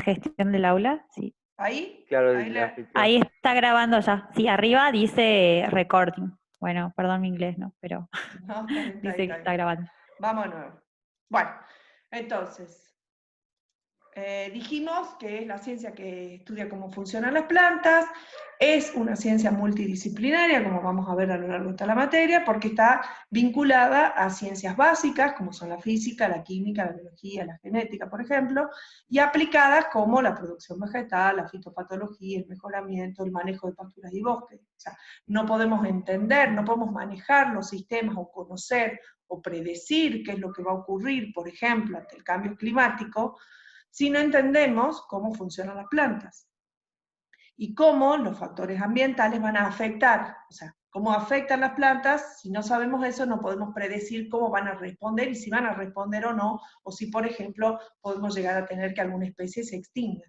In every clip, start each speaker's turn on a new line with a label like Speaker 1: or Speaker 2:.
Speaker 1: gestión del aula, sí.
Speaker 2: ¿Ahí?
Speaker 3: Claro,
Speaker 2: Ahí
Speaker 3: la
Speaker 2: le...
Speaker 3: gestión.
Speaker 1: Ahí está grabando ya. Sí, arriba dice recording. Bueno, perdón mi inglés, ¿no? Pero
Speaker 2: No, está bien,
Speaker 1: dice que está grabando.
Speaker 2: Vamos de nuevo. Bueno, entonces, dijimos que es la ciencia que estudia cómo funcionan las plantas, es una ciencia multidisciplinaria, como vamos a ver a lo largo de toda la materia, porque está vinculada a ciencias básicas, como son la física, la química, la biología, la genética, por ejemplo, y aplicadas como la producción vegetal, la fitopatología, el mejoramiento, el manejo de pasturas y bosques. O sea, no podemos entender, no podemos manejar los sistemas o conocer o predecir qué es lo que va a ocurrir, por ejemplo, ante el cambio climático, si no entendemos cómo funcionan las plantas y cómo los factores ambientales van a afectar, o sea, cómo afectan las plantas. Si no sabemos eso, no podemos predecir cómo van a responder y si van a responder o no, o si, por ejemplo, podemos llegar a tener que alguna especie se extinga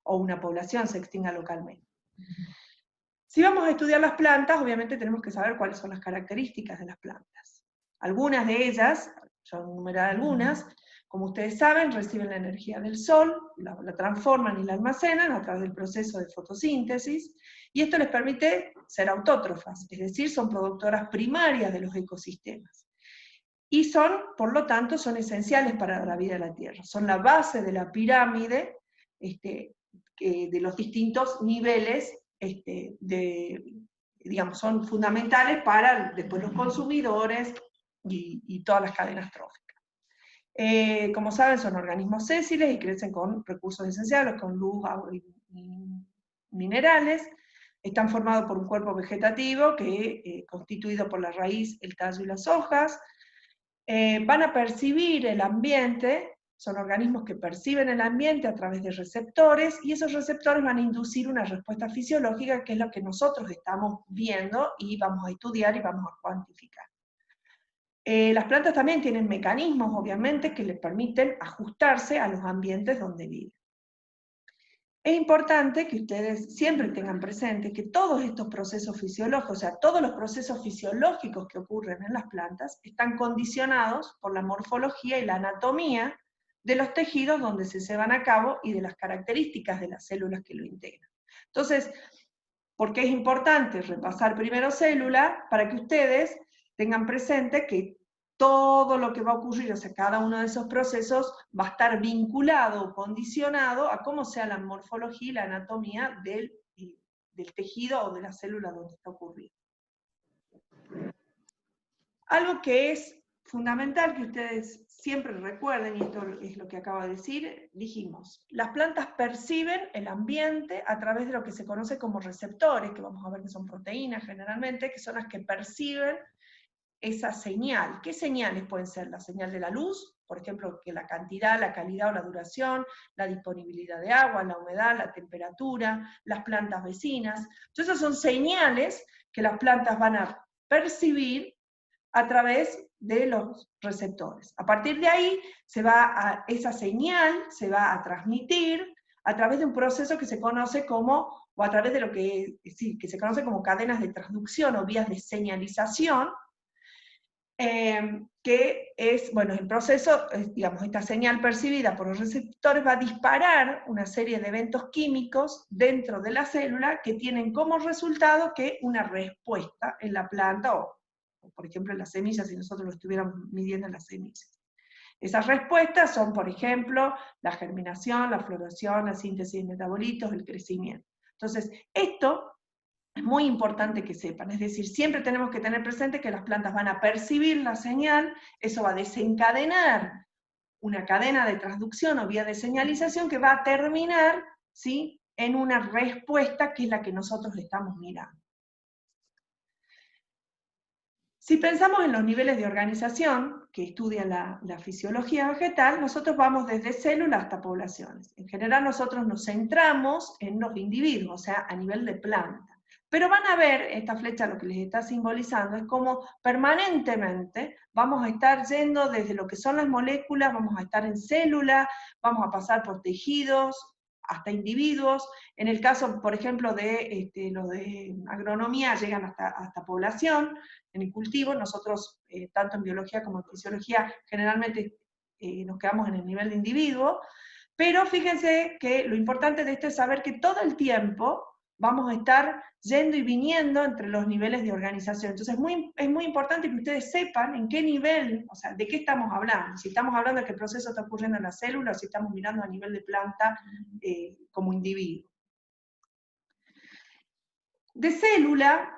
Speaker 2: o una población se extinga localmente. Si vamos a estudiar las plantas, obviamente tenemos que saber cuáles son las características de las plantas. Algunas de ellas, yo voy a enumerar algunas, como ustedes saben, reciben la energía del sol, la transforman y la almacenan a través del proceso de fotosíntesis, y esto les permite ser autótrofas, es decir, son productoras primarias de los ecosistemas. Y son, por lo tanto, son esenciales para la vida de la Tierra. Son la base de de los distintos niveles, digamos, son fundamentales para después los consumidores y todas las cadenas tróficas. Como saben, son organismos sésiles y crecen con recursos esenciales, con luz, agua y minerales. Están formados por un cuerpo vegetativo que constituido por la raíz, el tallo y las hojas. Van a percibir el ambiente, son organismos que perciben el ambiente a través de receptores, y esos receptores van a inducir una respuesta fisiológica, que es lo que nosotros estamos viendo y vamos a estudiar y vamos a cuantificar. Las plantas también tienen mecanismos, obviamente, que les permiten ajustarse a los ambientes donde viven. Es importante que ustedes siempre tengan presente que todos estos procesos fisiológicos, o sea, todos los procesos fisiológicos que ocurren en las plantas, están condicionados por la morfología y la anatomía de los tejidos donde se llevan a cabo y de las características de las células que lo integran. Entonces, ¿por qué es importante repasar primero célula? Para que ustedes tengan presente que todo lo que va a ocurrir, o sea, cada uno de esos procesos va a estar vinculado o condicionado a cómo sea la morfología y la anatomía del tejido o de la célula donde está ocurriendo. Algo que es fundamental que ustedes siempre recuerden, y esto es lo que acabo de decir, dijimos, las plantas perciben el ambiente a través de lo que se conoce como receptores, que vamos a ver que son proteínas generalmente, que son las que perciben esa señal. ¿Qué señales pueden ser? La señal de la luz, por ejemplo, que la cantidad, la calidad o la duración, la disponibilidad de agua, la humedad, la temperatura, las plantas vecinas. Entonces esas son señales que las plantas van a percibir a través de los receptores. A partir de ahí, esa señal se va a transmitir a través de un proceso que se conoce como, o a través de lo que se conoce como cadenas de transducción o vías de señalización, que es, bueno, el proceso, digamos, esta señal percibida por los receptores va a disparar una serie de eventos químicos dentro de la célula que tienen como resultado que una respuesta en la planta, o por ejemplo en las semillas, si nosotros lo estuviéramos midiendo en las semillas. Esas respuestas son, por ejemplo, la germinación, la floración, la síntesis de metabolitos, el crecimiento. Entonces, esto es muy importante que sepan, es decir, siempre tenemos que tener presente que las plantas van a percibir la señal, eso va a desencadenar una cadena de transducción o vía de señalización que va a terminar, ¿sí?, en una respuesta que es la que nosotros estamos mirando. Si pensamos en los niveles de organización que estudia la fisiología vegetal, nosotros vamos desde células hasta poblaciones. En general nosotros nos centramos en los individuos, o sea, a nivel de planta. Pero van a ver, esta flecha lo que les está simbolizando es cómo permanentemente vamos a estar yendo desde lo que son las moléculas, vamos a estar en células, vamos a pasar por tejidos, hasta individuos. En el caso, por ejemplo, de lo de agronomía, llegan hasta población. En el cultivo, nosotros, tanto en biología como en fisiología, generalmente nos quedamos en el nivel de individuo, Pero fíjense que lo importante de esto es saber que todo el tiempo vamos a estar yendo y viniendo entre los niveles de organización. Entonces es muy importante que ustedes sepan en qué nivel, o sea, de qué estamos hablando. Si estamos hablando de que el proceso está ocurriendo en la célula, o si estamos mirando a nivel de planta como individuo. De célula,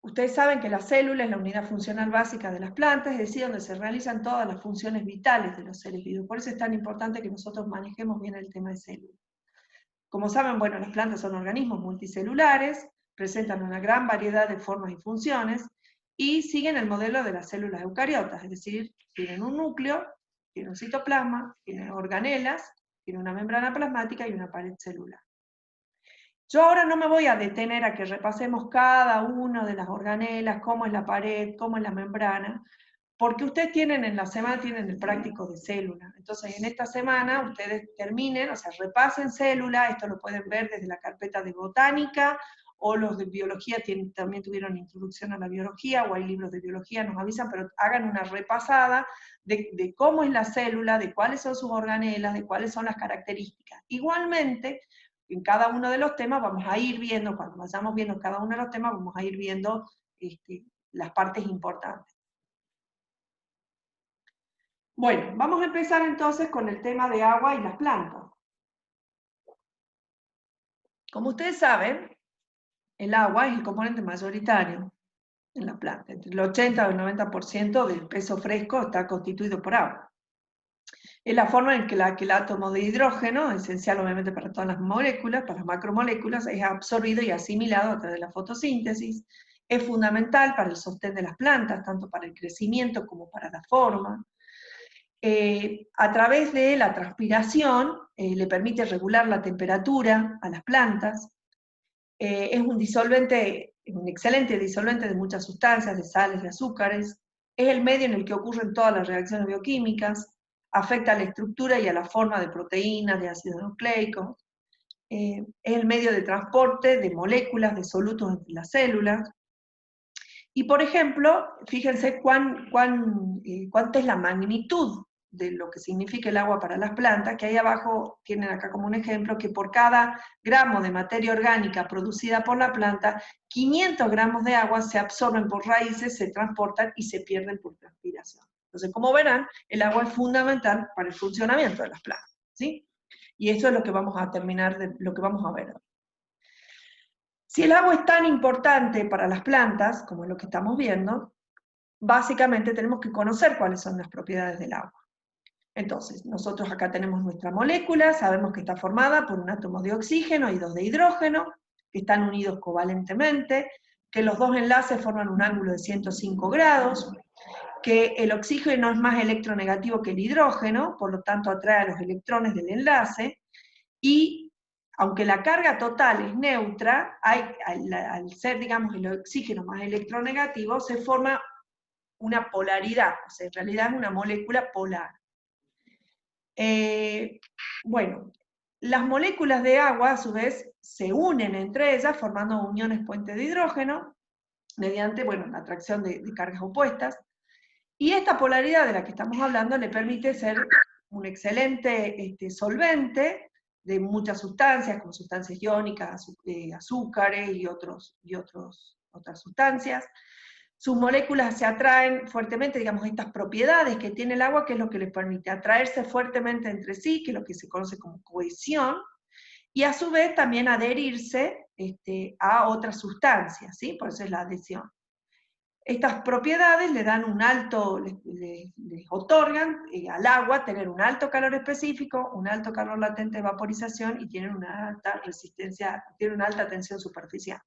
Speaker 2: ustedes saben que la célula es la unidad funcional básica de las plantas, es decir, donde se realizan todas las funciones vitales de los seres vivos. Por eso es tan importante que nosotros manejemos bien el tema de célula. Como saben, bueno, las plantas son organismos multicelulares, presentan una gran variedad de formas y funciones, y siguen el modelo de las células eucariotas, es decir, tienen un núcleo, tienen un citoplasma, tienen organelas, tienen una membrana plasmática y una pared celular. Yo ahora no me voy a detener a que repasemos cada una de las organelas, cómo es la pared, cómo es la membrana, porque ustedes tienen en la semana, tienen el práctico de célula. Entonces, en esta semana ustedes terminen, o sea, repasen célula, esto lo pueden ver desde la carpeta de botánica, o los de biología también tuvieron introducción a la biología, o hay libros de biología, nos avisan, pero hagan una repasada de cómo es la célula, de cuáles son sus organelas, de cuáles son las características. Igualmente, en cada uno de los temas vamos a ir viendo, cuando vayamos viendo cada uno de los temas, vamos a ir viendo las partes importantes. Bueno, vamos a empezar entonces con el tema de agua y las plantas. Como ustedes saben, el agua es el componente mayoritario en la planta. Entre el 80 y el 90% del peso fresco está constituido por agua. Es la forma en que el átomo de hidrógeno, esencial obviamente para todas las moléculas, para las macromoléculas, es absorbido y asimilado a través de la fotosíntesis. Es fundamental para el sostén de las plantas, tanto para el crecimiento como para la forma. A través de la transpiración le permite regular la temperatura a las plantas. Es un disolvente, un excelente disolvente de muchas sustancias, de sales, de azúcares. Es el medio en el que ocurren todas las reacciones bioquímicas. Afecta a la estructura y a la forma de proteínas, de ácidos nucleicos. Es el medio de transporte de moléculas, de solutos entre las células. Y por ejemplo, fíjense cuánta es la magnitud de lo que significa el agua para las plantas, que ahí abajo tienen acá como un ejemplo, que por cada gramo de materia orgánica producida por la planta, 500 gramos de agua se absorben por raíces, se transportan y se pierden por transpiración. Entonces, como verán, el agua es fundamental para el funcionamiento de las plantas, ¿sí? Y eso es lo que vamos a terminar, lo que vamos a ver hoy. Si el agua es tan importante para las plantas, como es lo que estamos viendo, básicamente tenemos que conocer cuáles son las propiedades del agua. Entonces, nosotros acá tenemos nuestra molécula, sabemos que está formada por un átomo de oxígeno y dos de hidrógeno, que están unidos covalentemente, que los dos enlaces forman un ángulo de 105 grados, que el oxígeno es más electronegativo que el hidrógeno, por lo tanto atrae a los electrones del enlace, y aunque la carga total es neutra, al ser, digamos, el oxígeno más electronegativo, se forma una polaridad, o sea, en realidad es una molécula polar. Bueno, las moléculas de agua, a su vez, se unen entre ellas, formando uniones puente de hidrógeno, mediante, bueno, la atracción de cargas opuestas, y esta polaridad de la que estamos hablando le permite ser un excelente solvente de muchas sustancias, como sustancias iónicas, azúcares y otras sustancias. Sus moléculas se atraen fuertemente, digamos, estas propiedades que tiene el agua, que es lo que les permite atraerse fuertemente entre sí, que es lo que se conoce como cohesión, y a su vez también adherirse a otras sustancias, ¿sí? Por eso es la adhesión. Estas propiedades le dan un alto, les otorgan al agua tener un alto calor específico, un alto calor latente de vaporización y tienen una alta resistencia, tienen una alta tensión superficial.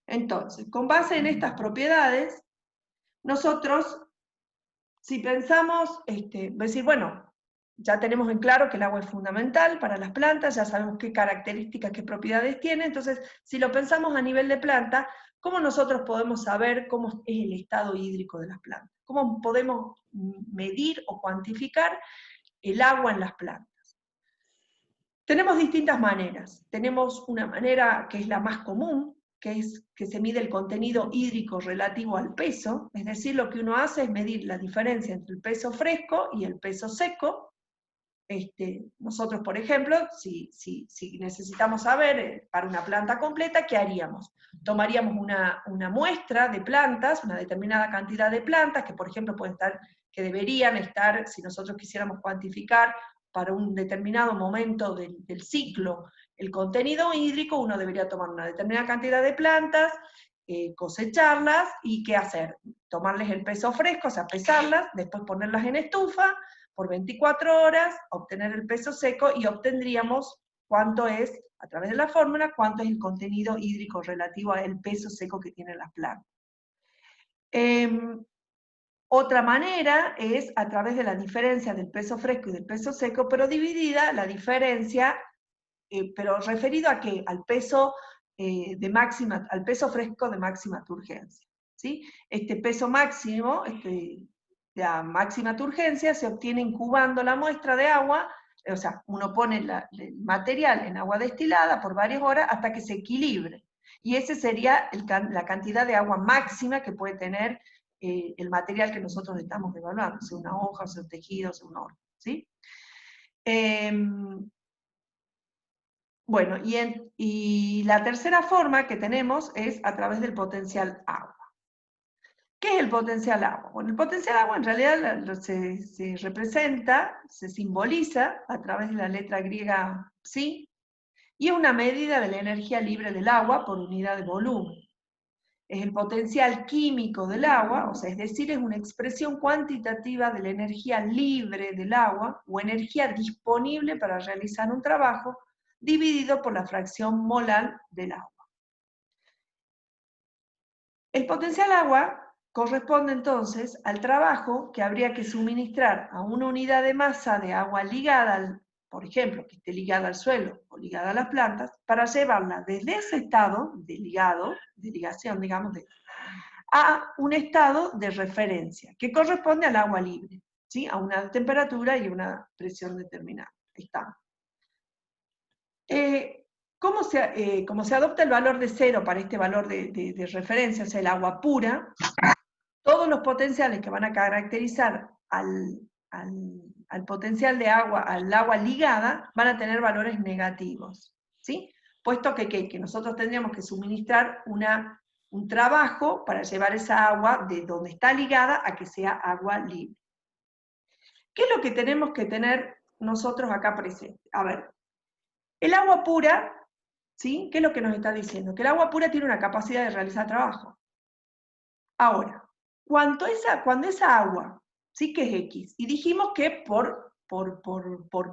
Speaker 2: Entonces, con base en estas propiedades, nosotros, si pensamos, decir, bueno, ya tenemos en claro que el agua es fundamental para las plantas, ya sabemos qué características, qué propiedades tiene, entonces, si lo pensamos a nivel de planta, ¿cómo nosotros podemos saber cómo es el estado hídrico de las plantas? ¿Cómo podemos medir o cuantificar el agua en las plantas? Tenemos distintas maneras. Tenemos una manera que es la más común, que es que se mide el contenido hídrico relativo al peso, es decir, lo que uno hace es medir la diferencia entre el peso fresco y el peso seco, nosotros, por ejemplo, si necesitamos saber para una planta completa, ¿qué haríamos? Tomaríamos una muestra de plantas, una determinada cantidad de plantas, que por ejemplo pueden estar, que deberían estar, si nosotros quisiéramos cuantificar para un determinado momento del ciclo el contenido hídrico, uno debería tomar una determinada cantidad de plantas, cosecharlas, y ¿qué hacer? Tomarles el peso fresco, o sea, pesarlas, después ponerlas en estufa, por 24 horas, obtener el peso seco y obtendríamos cuánto es, a través de la fórmula, cuánto es el contenido hídrico relativo al peso seco que tienen las plantas. Otra manera es a través de la diferencia del peso fresco y del peso seco, pero dividida la diferencia, pero referido a qué? Al peso al peso fresco de máxima turgencia. ¿Sí? Este peso máximo, la máxima turgencia, se obtiene incubando la muestra de agua, o sea, uno pone el material en agua destilada por varias horas hasta que se equilibre. Y ese sería la cantidad de agua máxima que puede tener el material que nosotros estamos evaluando, sea una hoja, sea un tejido, sea un órgano. ¿Sí? Bueno, y la tercera forma que tenemos es a través del potencial agua. ¿Qué es el potencial agua? Bueno, el potencial agua en realidad se representa, se simboliza a través de la letra griega psi, y es una medida de la energía libre del agua por unidad de volumen. Es el potencial químico del agua, o sea, es decir, es una expresión cuantitativa de la energía libre del agua, o energía disponible para realizar un trabajo, dividido por la fracción molar del agua. El potencial agua corresponde entonces al trabajo que habría que suministrar a una unidad de masa de agua ligada, por ejemplo, que esté ligada al suelo o ligada a las plantas, para llevarla desde ese estado de ligación, digamos, a un estado de referencia, que corresponde al agua libre, ¿sí? A una temperatura y una presión determinada. Ahí está. Como se adopta el valor de cero para este valor de referencia, o sea, el agua pura, todos los potenciales que van a caracterizar al potencial de agua, al agua ligada, van a tener valores negativos, ¿sí? Puesto que nosotros tendríamos que suministrar un trabajo para llevar esa agua de donde está ligada a que sea agua libre. ¿Qué es lo que tenemos que tener nosotros acá presente? A ver, el agua pura, ¿sí? ¿Qué es lo que nos está diciendo? Que el agua pura tiene una capacidad de realizar trabajo. Ahora, cuando esa agua, ¿sí? Que es X, y dijimos que por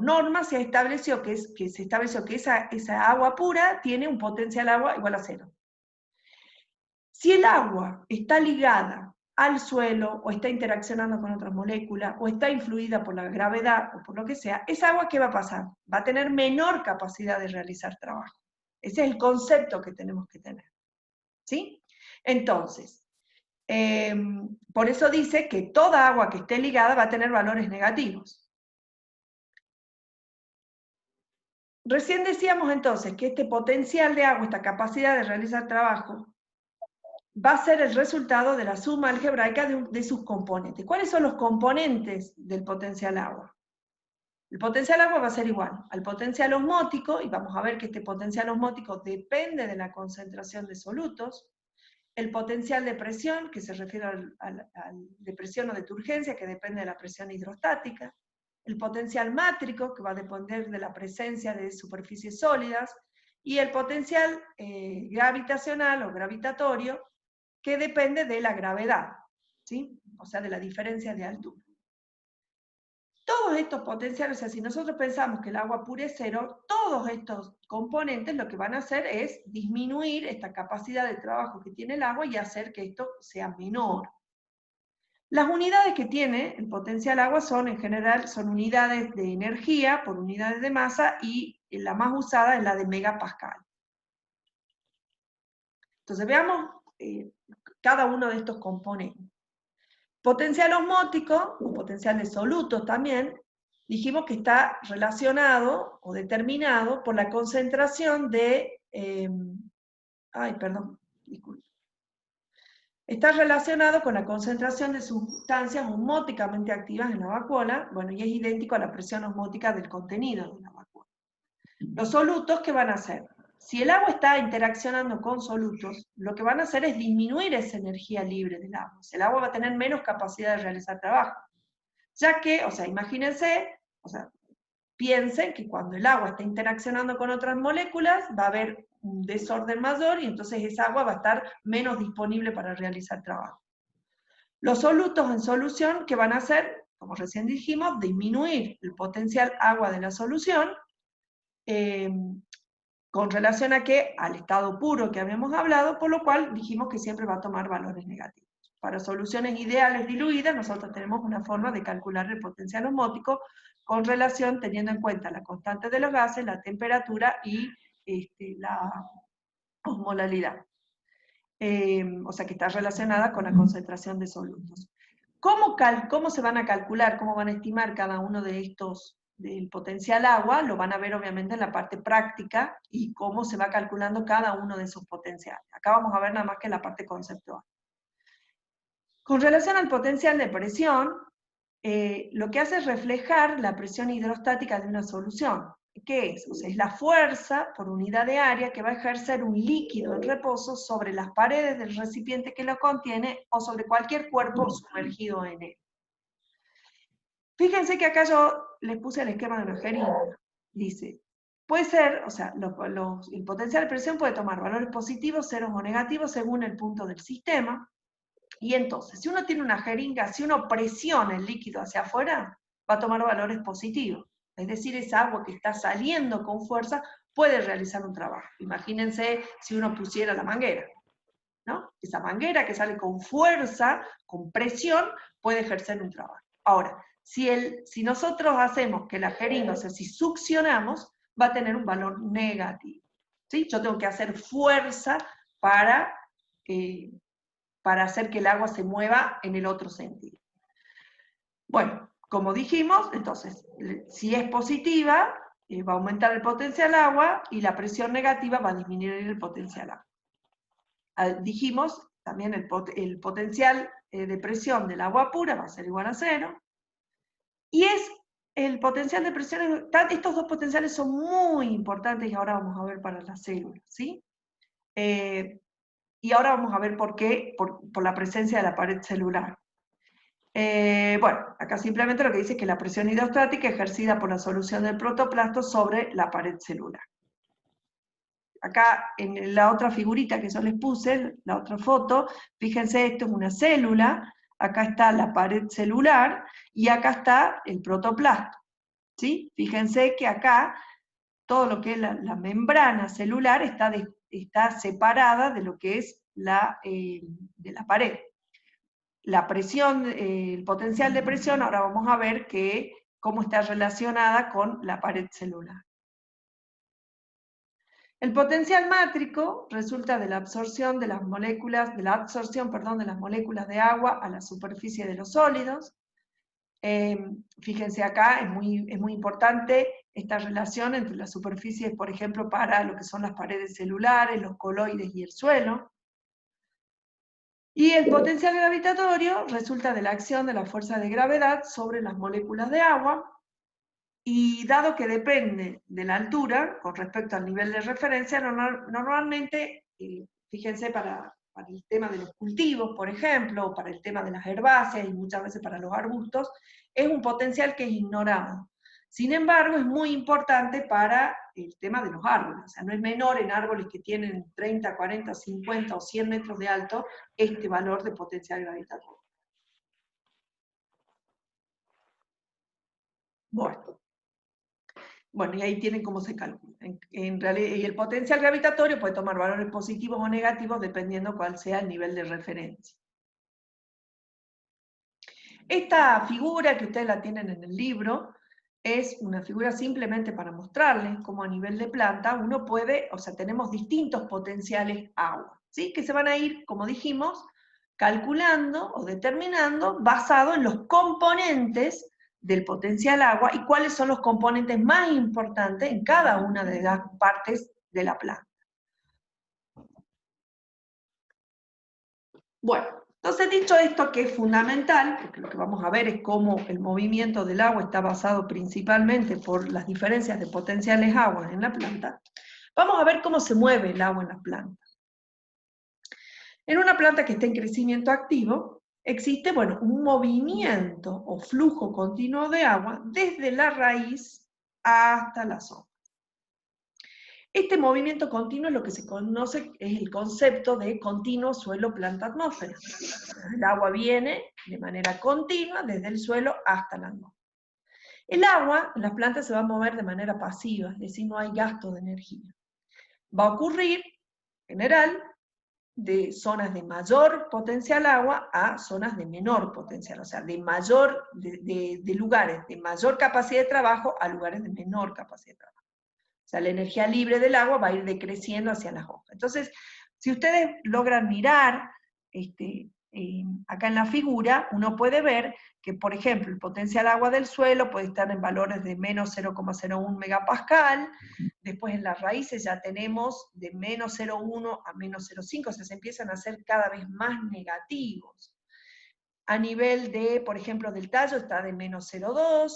Speaker 2: norma se estableció que esa agua pura tiene un potencial agua igual a 0. Si el agua está ligada al suelo, o está interaccionando con otras moléculas, o está influida por la gravedad, o por lo que sea, esa agua, ¿qué va a pasar? Va a tener menor capacidad de realizar trabajo. Ese es el concepto que tenemos que tener. ¿Sí? Entonces, por eso dice que toda agua que esté ligada va a tener valores negativos. Recién decíamos entonces que este potencial de agua, esta capacidad de realizar trabajo, va a ser el resultado de la suma algebraica de sus componentes. ¿Cuáles son los componentes del potencial agua? El potencial agua va a ser igual al potencial osmótico, y vamos a ver que este potencial osmótico depende de la concentración de solutos. El potencial de presión, que se refiere de presión o de turgencia, que depende de la presión hidrostática. El potencial mátrico, que va a depender de la presencia de superficies sólidas. Y el potencial gravitacional o gravitatorio, que depende de la gravedad, ¿sí? O sea, de la diferencia de altura. Todos estos potenciales, o sea, si nosotros pensamos que el agua pura es 0, todos estos componentes lo que van a hacer es disminuir esta capacidad de trabajo que tiene el agua y hacer que esto sea menor. Las unidades que tiene el potencial agua son, en general, son unidades de energía por unidades de masa, y la más usada es la de megapascal. Entonces veamos cada uno de estos componentes. Potencial osmótico, o potencial de solutos también, dijimos que está relacionado o determinado por la concentración de, está relacionado con la concentración de sustancias osmóticamente activas en la vacuola, bueno, y es idéntico a la presión osmótica del contenido de la vacuola. Los solutos, ¿qué van a hacer? Si el agua está interaccionando con solutos, lo que van a hacer es disminuir esa energía libre del agua. El agua va a tener menos capacidad de realizar trabajo. Ya que, o sea, imagínense, o sea, piensen que cuando el agua está interaccionando con otras moléculas, va a haber un desorden mayor y entonces esa agua va a estar menos disponible para realizar trabajo. Los solutos en solución, ¿qué van a hacer? Como recién dijimos, disminuir el potencial agua de la solución, con relación a que al estado puro que habíamos hablado, por lo cual dijimos que siempre va a tomar valores negativos. Para soluciones ideales diluidas, nosotros tenemos una forma de calcular el potencial osmótico con relación, teniendo en cuenta la constante de los gases, la temperatura y la osmolalidad. O sea que está relacionada con la concentración de solutos. ¿Cómo se van a calcular, cómo van a estimar cada uno de estos del potencial agua? Lo van a ver obviamente en la parte práctica y cómo se va calculando cada uno de esos potenciales. Acá vamos a ver nada más que la parte conceptual. Con relación al potencial de presión, lo que hace es reflejar la presión hidrostática de una solución. ¿Qué es? O sea, es la fuerza por unidad de área que va a ejercer un líquido en reposo sobre las paredes del recipiente que lo contiene o sobre cualquier cuerpo sumergido en él. Fíjense que acá yo les puse el esquema de una jeringa. Dice, puede ser, o sea, el potencial de presión puede tomar valores positivos, ceros o negativos según el punto del sistema. Y entonces, si uno tiene una jeringa, si uno presiona el líquido hacia afuera, va a tomar valores positivos. Es decir, esa agua que está saliendo con fuerza puede realizar un trabajo. Imagínense si uno pusiera la manguera, ¿no? Esa manguera que sale con fuerza, con presión, puede ejercer un trabajo. Ahora, si nosotros hacemos que la jeringa, o sea, si succionamos, va a tener un valor negativo. ¿Sí? Yo tengo que hacer fuerza para hacer que el agua se mueva en el otro sentido. Bueno, como dijimos, entonces, si es positiva, va a aumentar el potencial agua y la presión negativa va a disminuir el potencial agua. Dijimos también el potencial de presión del agua pura va a ser igual a 0. Y es el potencial de presión, estos dos potenciales son muy importantes y ahora vamos a ver para las células, ¿sí? Y ahora vamos a ver por qué, por la presencia de la pared celular. Bueno, acá simplemente lo que dice es que la presión hidrostática ejercida por la solución del protoplasto sobre la pared celular. Acá en la otra figurita que yo les puse, la otra foto, fíjense, esto es una célula, acá está la pared celular y acá está el protoplasto. ¿Sí? Fíjense que acá todo lo que es la membrana celular está separada de lo que es de la pared. La presión, el potencial de presión, ahora vamos a ver cómo está relacionada con la pared celular. El potencial mátrico resulta de la absorción de las moléculas, de las moléculas de agua a la superficie de los sólidos. Fíjense acá, es muy importante esta relación entre las superficies, por ejemplo, para lo que son las paredes celulares, los coloides y el suelo. Y el potencial gravitatorio resulta de la acción de la fuerza de gravedad sobre las moléculas de agua, y dado que depende de la altura con respecto al nivel de referencia, normalmente, fíjense, para el tema de los cultivos, por ejemplo, o para el tema de las herbáceas y muchas veces para los arbustos, es un potencial que es ignorado. Sin embargo, es muy importante para el tema de los árboles. O sea, no es menor en árboles que tienen 30, 40, 50 o 100 metros de alto este valor de potencial gravitatorio. Bueno, y ahí tienen cómo se calcula. En realidad, y el potencial gravitatorio puede tomar valores positivos o negativos dependiendo cuál sea el nivel de referencia. Esta figura que ustedes la tienen en el libro es una figura simplemente para mostrarles cómo a nivel de planta uno puede, o sea, tenemos distintos potenciales agua, ¿sí? Que se van a ir, como dijimos, calculando o determinando basado en los componentes del potencial agua y cuáles son los componentes más importantes en cada una de las partes de la planta. Bueno, entonces dicho esto que es fundamental, porque lo que vamos a ver es cómo el movimiento del agua está basado principalmente por las diferencias de potenciales aguas en la planta, vamos a ver cómo se mueve el agua en la planta. En una planta que está en crecimiento activo, existe, bueno, un movimiento o flujo continuo de agua desde la raíz hasta las hojas. Este movimiento continuo es lo que se conoce, es el concepto de continuo suelo planta atmósfera. El agua viene de manera continua desde el suelo hasta la atmósfera. El agua en las plantas se va a mover de manera pasiva, es decir, no hay gasto de energía. Va a ocurrir, en general, de zonas de mayor potencial agua a zonas de menor potencial, o sea, de lugares de mayor capacidad de trabajo a lugares de menor capacidad de trabajo. O sea, la energía libre del agua va a ir decreciendo hacia las hojas. Entonces, si ustedes logran mirar acá en la figura, uno puede ver que, por ejemplo, el potencial agua del suelo puede estar en valores de menos 0,01 megapascal, después en las raíces ya tenemos de menos 0,1 a menos 0,5, o sea, se empiezan a hacer cada vez más negativos. A nivel de, por ejemplo, del tallo está de menos 0,2,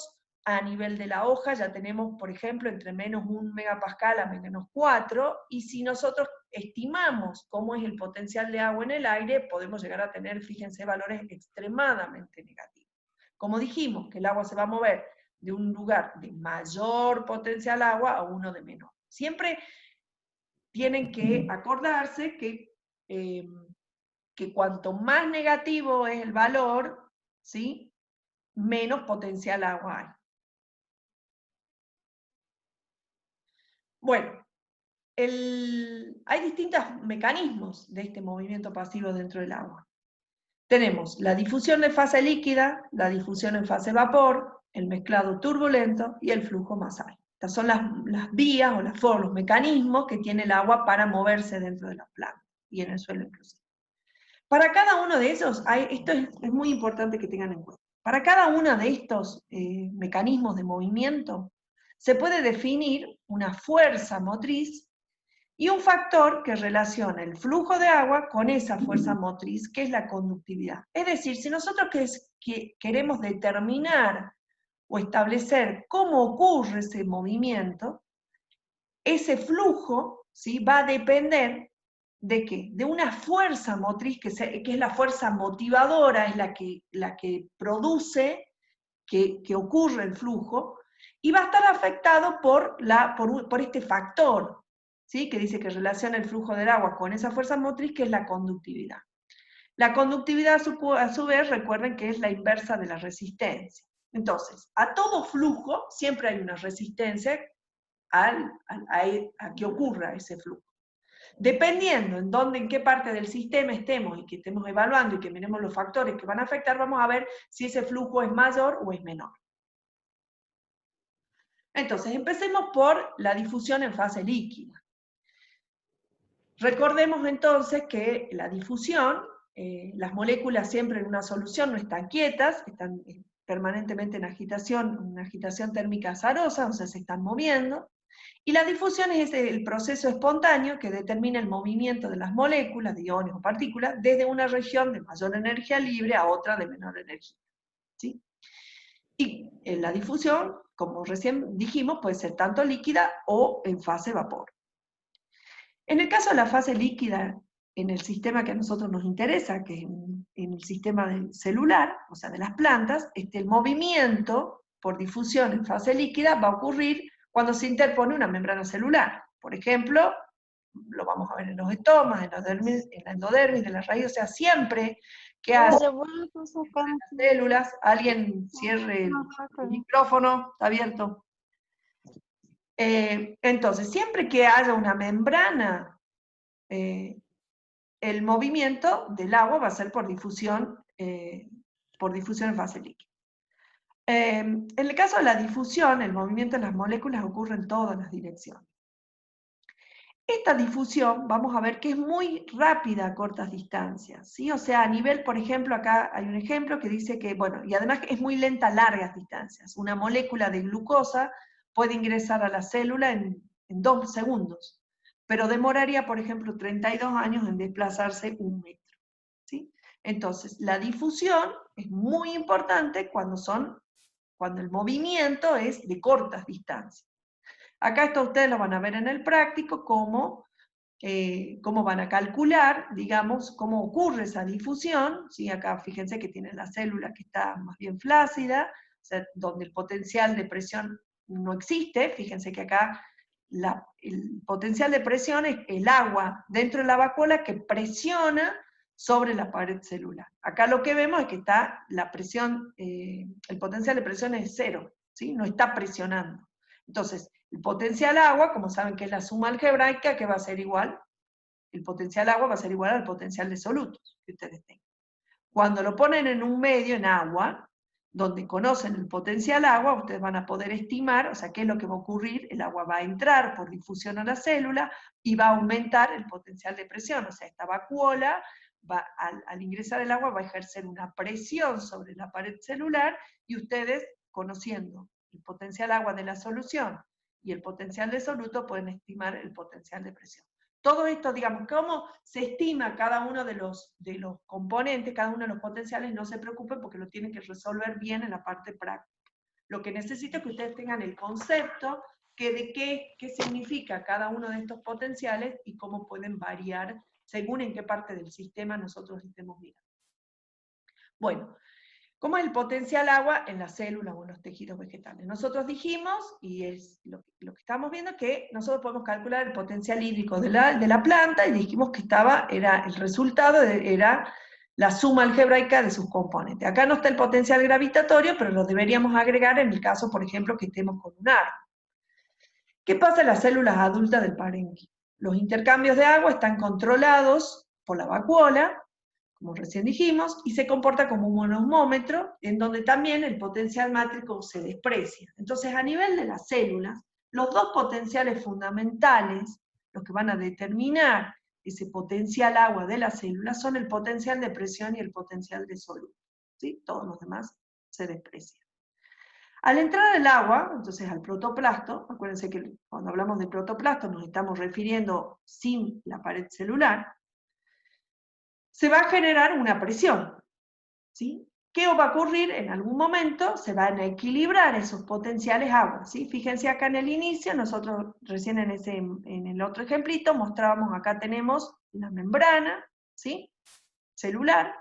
Speaker 2: a nivel de la hoja ya tenemos, por ejemplo, entre menos 1 megapascal a menos 4, y si nosotros estimamos cómo es el potencial de agua en el aire, podemos llegar a tener, fíjense, valores extremadamente negativos. Como dijimos, que el agua se va a mover de un lugar de mayor potencial agua a uno de menor. Siempre tienen que acordarse que cuanto más negativo es el valor, ¿sí?, menos potencial agua hay. Bueno, hay distintos mecanismos de este movimiento pasivo dentro del agua. Tenemos la difusión en fase líquida, la difusión en fase vapor, el mezclado turbulento y el flujo masal. Estas son las vías o los mecanismos que tiene el agua para moverse dentro de la planta y en el suelo inclusive. Para cada uno de esos, esto es muy importante que tengan en cuenta. Para cada uno de estos mecanismos de movimiento, se puede definir una fuerza motriz y un factor que relaciona el flujo de agua con esa fuerza motriz, que es la conductividad. Es decir, si nosotros queremos determinar o establecer cómo ocurre ese movimiento, ese flujo, ¿sí?, va a depender ¿de qué? De una fuerza motriz que es la fuerza motivadora, es la que produce que ocurre el flujo, y va a estar afectado por este factor, ¿sí?, que dice que relaciona el flujo del agua con esa fuerza motriz, que es la conductividad. La conductividad, a su vez, recuerden que es la inversa de la resistencia. Entonces, a todo flujo siempre hay una resistencia a que ocurra ese flujo. Dependiendo en qué parte del sistema estemos y que estemos evaluando y que miremos los factores que van a afectar, vamos a ver si ese flujo es mayor o es menor. Entonces, empecemos por la difusión en fase líquida. Recordemos entonces que la difusión, las moléculas siempre en una solución no están quietas, están permanentemente en agitación, una agitación térmica azarosa, o sea, se están moviendo. Y la difusión es el proceso espontáneo que determina el movimiento de las moléculas, de iones o partículas, desde una región de mayor energía libre a otra de menor energía, ¿sí? Y la difusión, como recién dijimos, puede ser tanto líquida o en fase vapor. En el caso de la fase líquida, en el sistema que a nosotros nos interesa, que es en el sistema celular, o sea, de las plantas, el movimiento por difusión en fase líquida va a ocurrir cuando se interpone una membrana celular. Por ejemplo, lo vamos a ver en los estomas, en la endodermis de la raíz, o sea, siempre que haya células, alguien cierre el micrófono, está abierto. Entonces, siempre que haya una membrana, el movimiento del agua va a ser por difusión en fase líquida. En el caso de la difusión, el movimiento de las moléculas ocurre en todas las direcciones. Esta difusión, vamos a ver que es muy rápida a cortas distancias, ¿sí? O sea, a nivel, por ejemplo, acá hay un ejemplo que dice que, bueno, y además es muy lenta a largas distancias. Una molécula de glucosa puede ingresar a la célula en 2 segundos, pero demoraría, por ejemplo, 32 años en desplazarse 1 metro, ¿sí? Entonces, la difusión es muy importante cuando el movimiento es de cortas distancias. Acá esto ustedes lo van a ver en el práctico, cómo van a calcular, digamos, cómo ocurre esa difusión. ¿Sí? Acá fíjense que tienen la célula que está más bien flácida, o sea, donde el potencial de presión no existe. Fíjense que acá el potencial de presión es el agua dentro de la vacuola que presiona sobre la pared celular. Acá lo que vemos es que está la presión, el potencial de presión es cero, ¿sí? No está presionando. Entonces, el potencial agua, como saben que es la suma algebraica, que va a ser igual, el potencial agua va a ser igual al potencial de solutos que ustedes tengan. Cuando lo ponen en un medio, en agua, donde conocen el potencial agua, ustedes van a poder estimar, o sea, qué es lo que va a ocurrir. El agua va a entrar por difusión a la célula y va a aumentar el potencial de presión, o sea, esta vacuola al ingresar el agua va a ejercer una presión sobre la pared celular y ustedes, conociendo el potencial agua de la solución y el potencial de soluto, pueden estimar el potencial de presión. Todo esto, digamos, cómo se estima cada uno de los componentes, cada uno de los potenciales, no se preocupen porque lo tienen que resolver bien en la parte práctica. Lo que necesito es que ustedes tengan el concepto de qué significa cada uno de estos potenciales y cómo pueden variar según en qué parte del sistema nosotros estemos mirando. Bueno, ¿cómo es el potencial agua en las células o en los tejidos vegetales? Nosotros dijimos, y es lo que estamos viendo, que nosotros podemos calcular el potencial hídrico de la planta, y dijimos que era el resultado, era la suma algebraica de sus componentes. Acá no está el potencial gravitatorio, pero lo deberíamos agregar en el caso, por ejemplo, que estemos con un árbol. ¿Qué pasa en las células adultas del parénquima? Los intercambios de agua están controlados por la vacuola, como recién dijimos, y se comporta como un osmómetro, en donde también el potencial mátrico se desprecia. Entonces, a nivel de las células, los dos potenciales fundamentales, los que van a determinar ese potencial agua de la célula, son el potencial de presión y el potencial de soluto. ¿Sí? Todos los demás se desprecian. Al entrar el agua, entonces al protoplasto, acuérdense que cuando hablamos de protoplasto nos estamos refiriendo sin la pared celular, se va a generar una presión, ¿sí? ¿Qué va a ocurrir? En algún momento se van a equilibrar esos potenciales agua, ¿sí? Fíjense acá en el inicio, nosotros recién en el otro ejemplito mostrábamos, acá tenemos una membrana, ¿sí? Celular,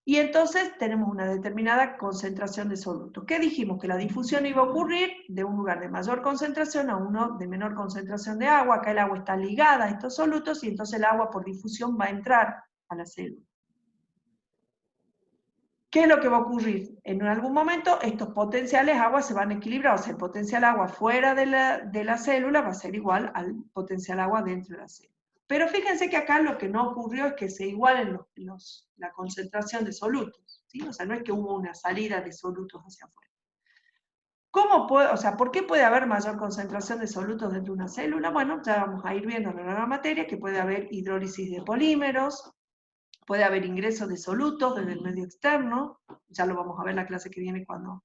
Speaker 2: y entonces tenemos una determinada concentración de soluto. ¿Qué dijimos? Que la difusión iba a ocurrir de un lugar de mayor concentración a uno de menor concentración de agua. Acá el agua está ligada a estos solutos y entonces el agua por difusión va a entrar a la célula. ¿Qué es lo que va a ocurrir? En algún momento estos potenciales agua se van a equilibrar, o sea, el potencial agua fuera de la célula va a ser igual al potencial agua dentro de la célula. Pero fíjense que acá lo que no ocurrió es que se igualen la concentración de solutos, ¿sí? O sea, no es que hubo una salida de solutos hacia afuera. ¿Por qué puede haber mayor concentración de solutos dentro de una célula? Bueno, ya vamos a ir viendo en la nueva materia que puede haber hidrólisis de polímeros, puede haber ingreso de solutos desde el medio externo, ya lo vamos a ver en la clase que viene cuando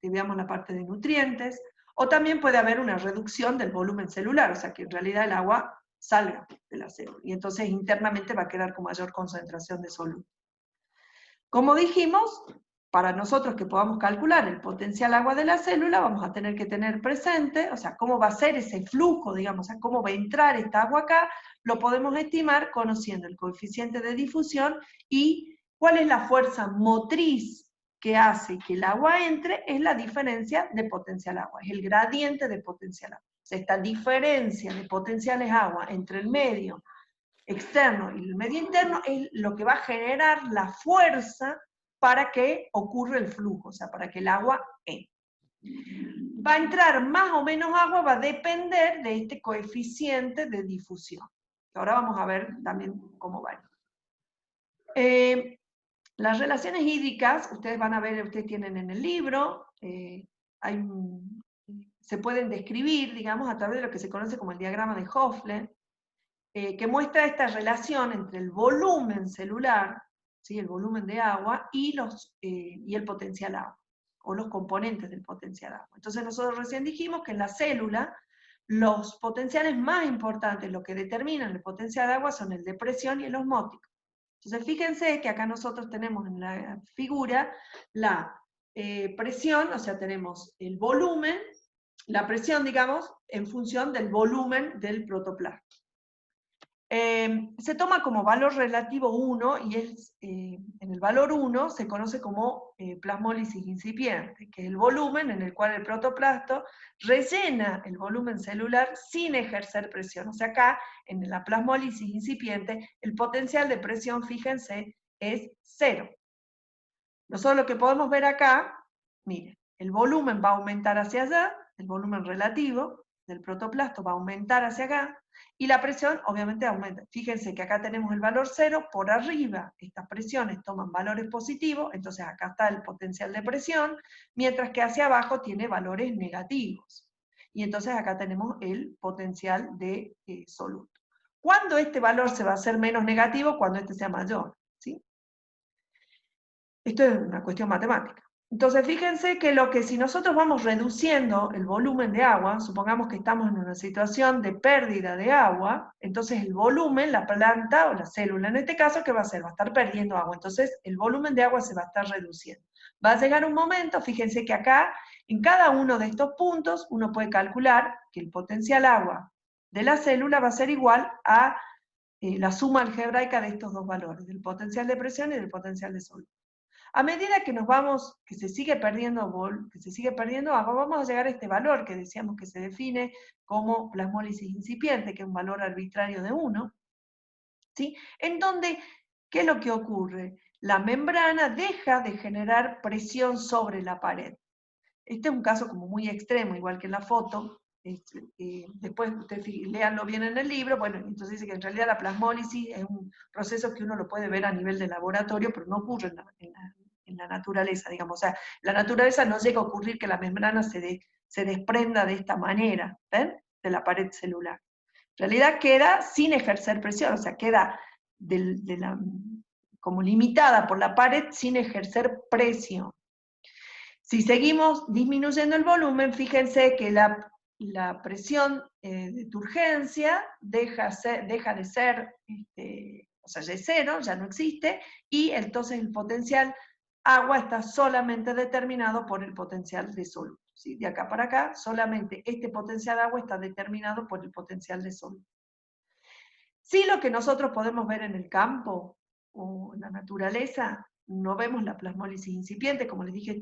Speaker 2: veamos la parte de nutrientes, o también puede haber una reducción del volumen celular, o sea que en realidad el agua salga de la célula, y entonces internamente va a quedar con mayor concentración de soluto. Como dijimos, para nosotros que podamos calcular el potencial agua de la célula, vamos a tener que tener presente, o sea, cómo va a ser ese flujo, digamos, o sea, cómo va a entrar esta agua acá, lo podemos estimar conociendo el coeficiente de difusión y cuál es la fuerza motriz que hace que el agua entre, es la diferencia de potencial agua, es el gradiente de potencial agua. O sea, esta diferencia de potenciales agua entre el medio externo y el medio interno es lo que va a generar la fuerza para que ocurra el flujo, o sea, para que el agua entre. Va a entrar más o menos agua, va a depender de este coeficiente de difusión. Ahora vamos a ver también cómo va. Las relaciones hídricas, ustedes van a ver, ustedes tienen en el libro, se pueden describir, digamos, a través de lo que se conoce como el diagrama de Hoefle, que muestra esta relación entre el volumen celular, ¿sí? El volumen de agua, y el potencial agua, o los componentes del potencial agua. Entonces nosotros recién dijimos que en la célula, los potenciales más importantes, lo que determinan el potencial de agua, son el de presión y el osmótico. Entonces fíjense que acá nosotros tenemos en la figura la presión, o sea, tenemos el volumen, la presión, digamos, en función del volumen del protoplasma. Se toma como valor relativo 1 y en el valor 1 se conoce como plasmólisis incipiente, que es el volumen en el cual el protoplasto rellena el volumen celular sin ejercer presión. O sea, acá en la plasmólisis incipiente el potencial de presión, fíjense, es 0. Nosotros lo que podemos ver acá, miren, el volumen va a aumentar hacia allá, el volumen relativo del protoplasto va a aumentar hacia acá, y la presión obviamente aumenta. Fíjense que acá tenemos el valor 0, por arriba estas presiones toman valores positivos, entonces acá está el potencial de presión, mientras que hacia abajo tiene valores negativos. Y entonces acá tenemos el potencial de soluto. ¿Cuándo este valor se va a hacer menos negativo? Cuando este sea mayor, ¿sí? Esto es una cuestión matemática. Entonces, fíjense que si nosotros vamos reduciendo el volumen de agua, supongamos que estamos en una situación de pérdida de agua, entonces el volumen, la planta o la célula en este caso, ¿qué va a hacer? Va a estar perdiendo agua. Entonces, el volumen de agua se va a estar reduciendo. Va a llegar un momento, fíjense que acá, en cada uno de estos puntos, uno puede calcular que el potencial agua de la célula va a ser igual a la suma algebraica de estos dos valores, del potencial de presión y del potencial de soluto. A medida que se sigue perdiendo agua, vamos a llegar a este valor que decíamos que se define como plasmólisis incipiente, que es un valor arbitrario de 1, ¿sí? En donde, ¿qué es lo que ocurre? La membrana deja de generar presión sobre la pared. Este es un caso como muy extremo, igual que en la foto. Después ustedes léanlo bien en el libro. Bueno, entonces dice que en realidad la plasmólisis es un proceso que uno lo puede ver a nivel de laboratorio, pero no ocurre en la naturaleza, digamos. O sea, en la naturaleza no llega a ocurrir que la membrana se desprenda de esta manera, ¿ven? De la pared celular. En realidad queda sin ejercer presión, o sea, queda como limitada por la pared sin ejercer presión. Si seguimos disminuyendo el volumen, fíjense que la presión de turgencia deja de ser, o sea, ya es 0, ya no existe, y entonces el potencial agua está solamente determinado por el potencial de soluto. ¿Sí? De acá para acá, solamente este potencial agua está determinado por el potencial de soluto. Sí, lo que nosotros podemos ver en el campo o en la naturaleza, no vemos la plasmólisis incipiente, como les dije,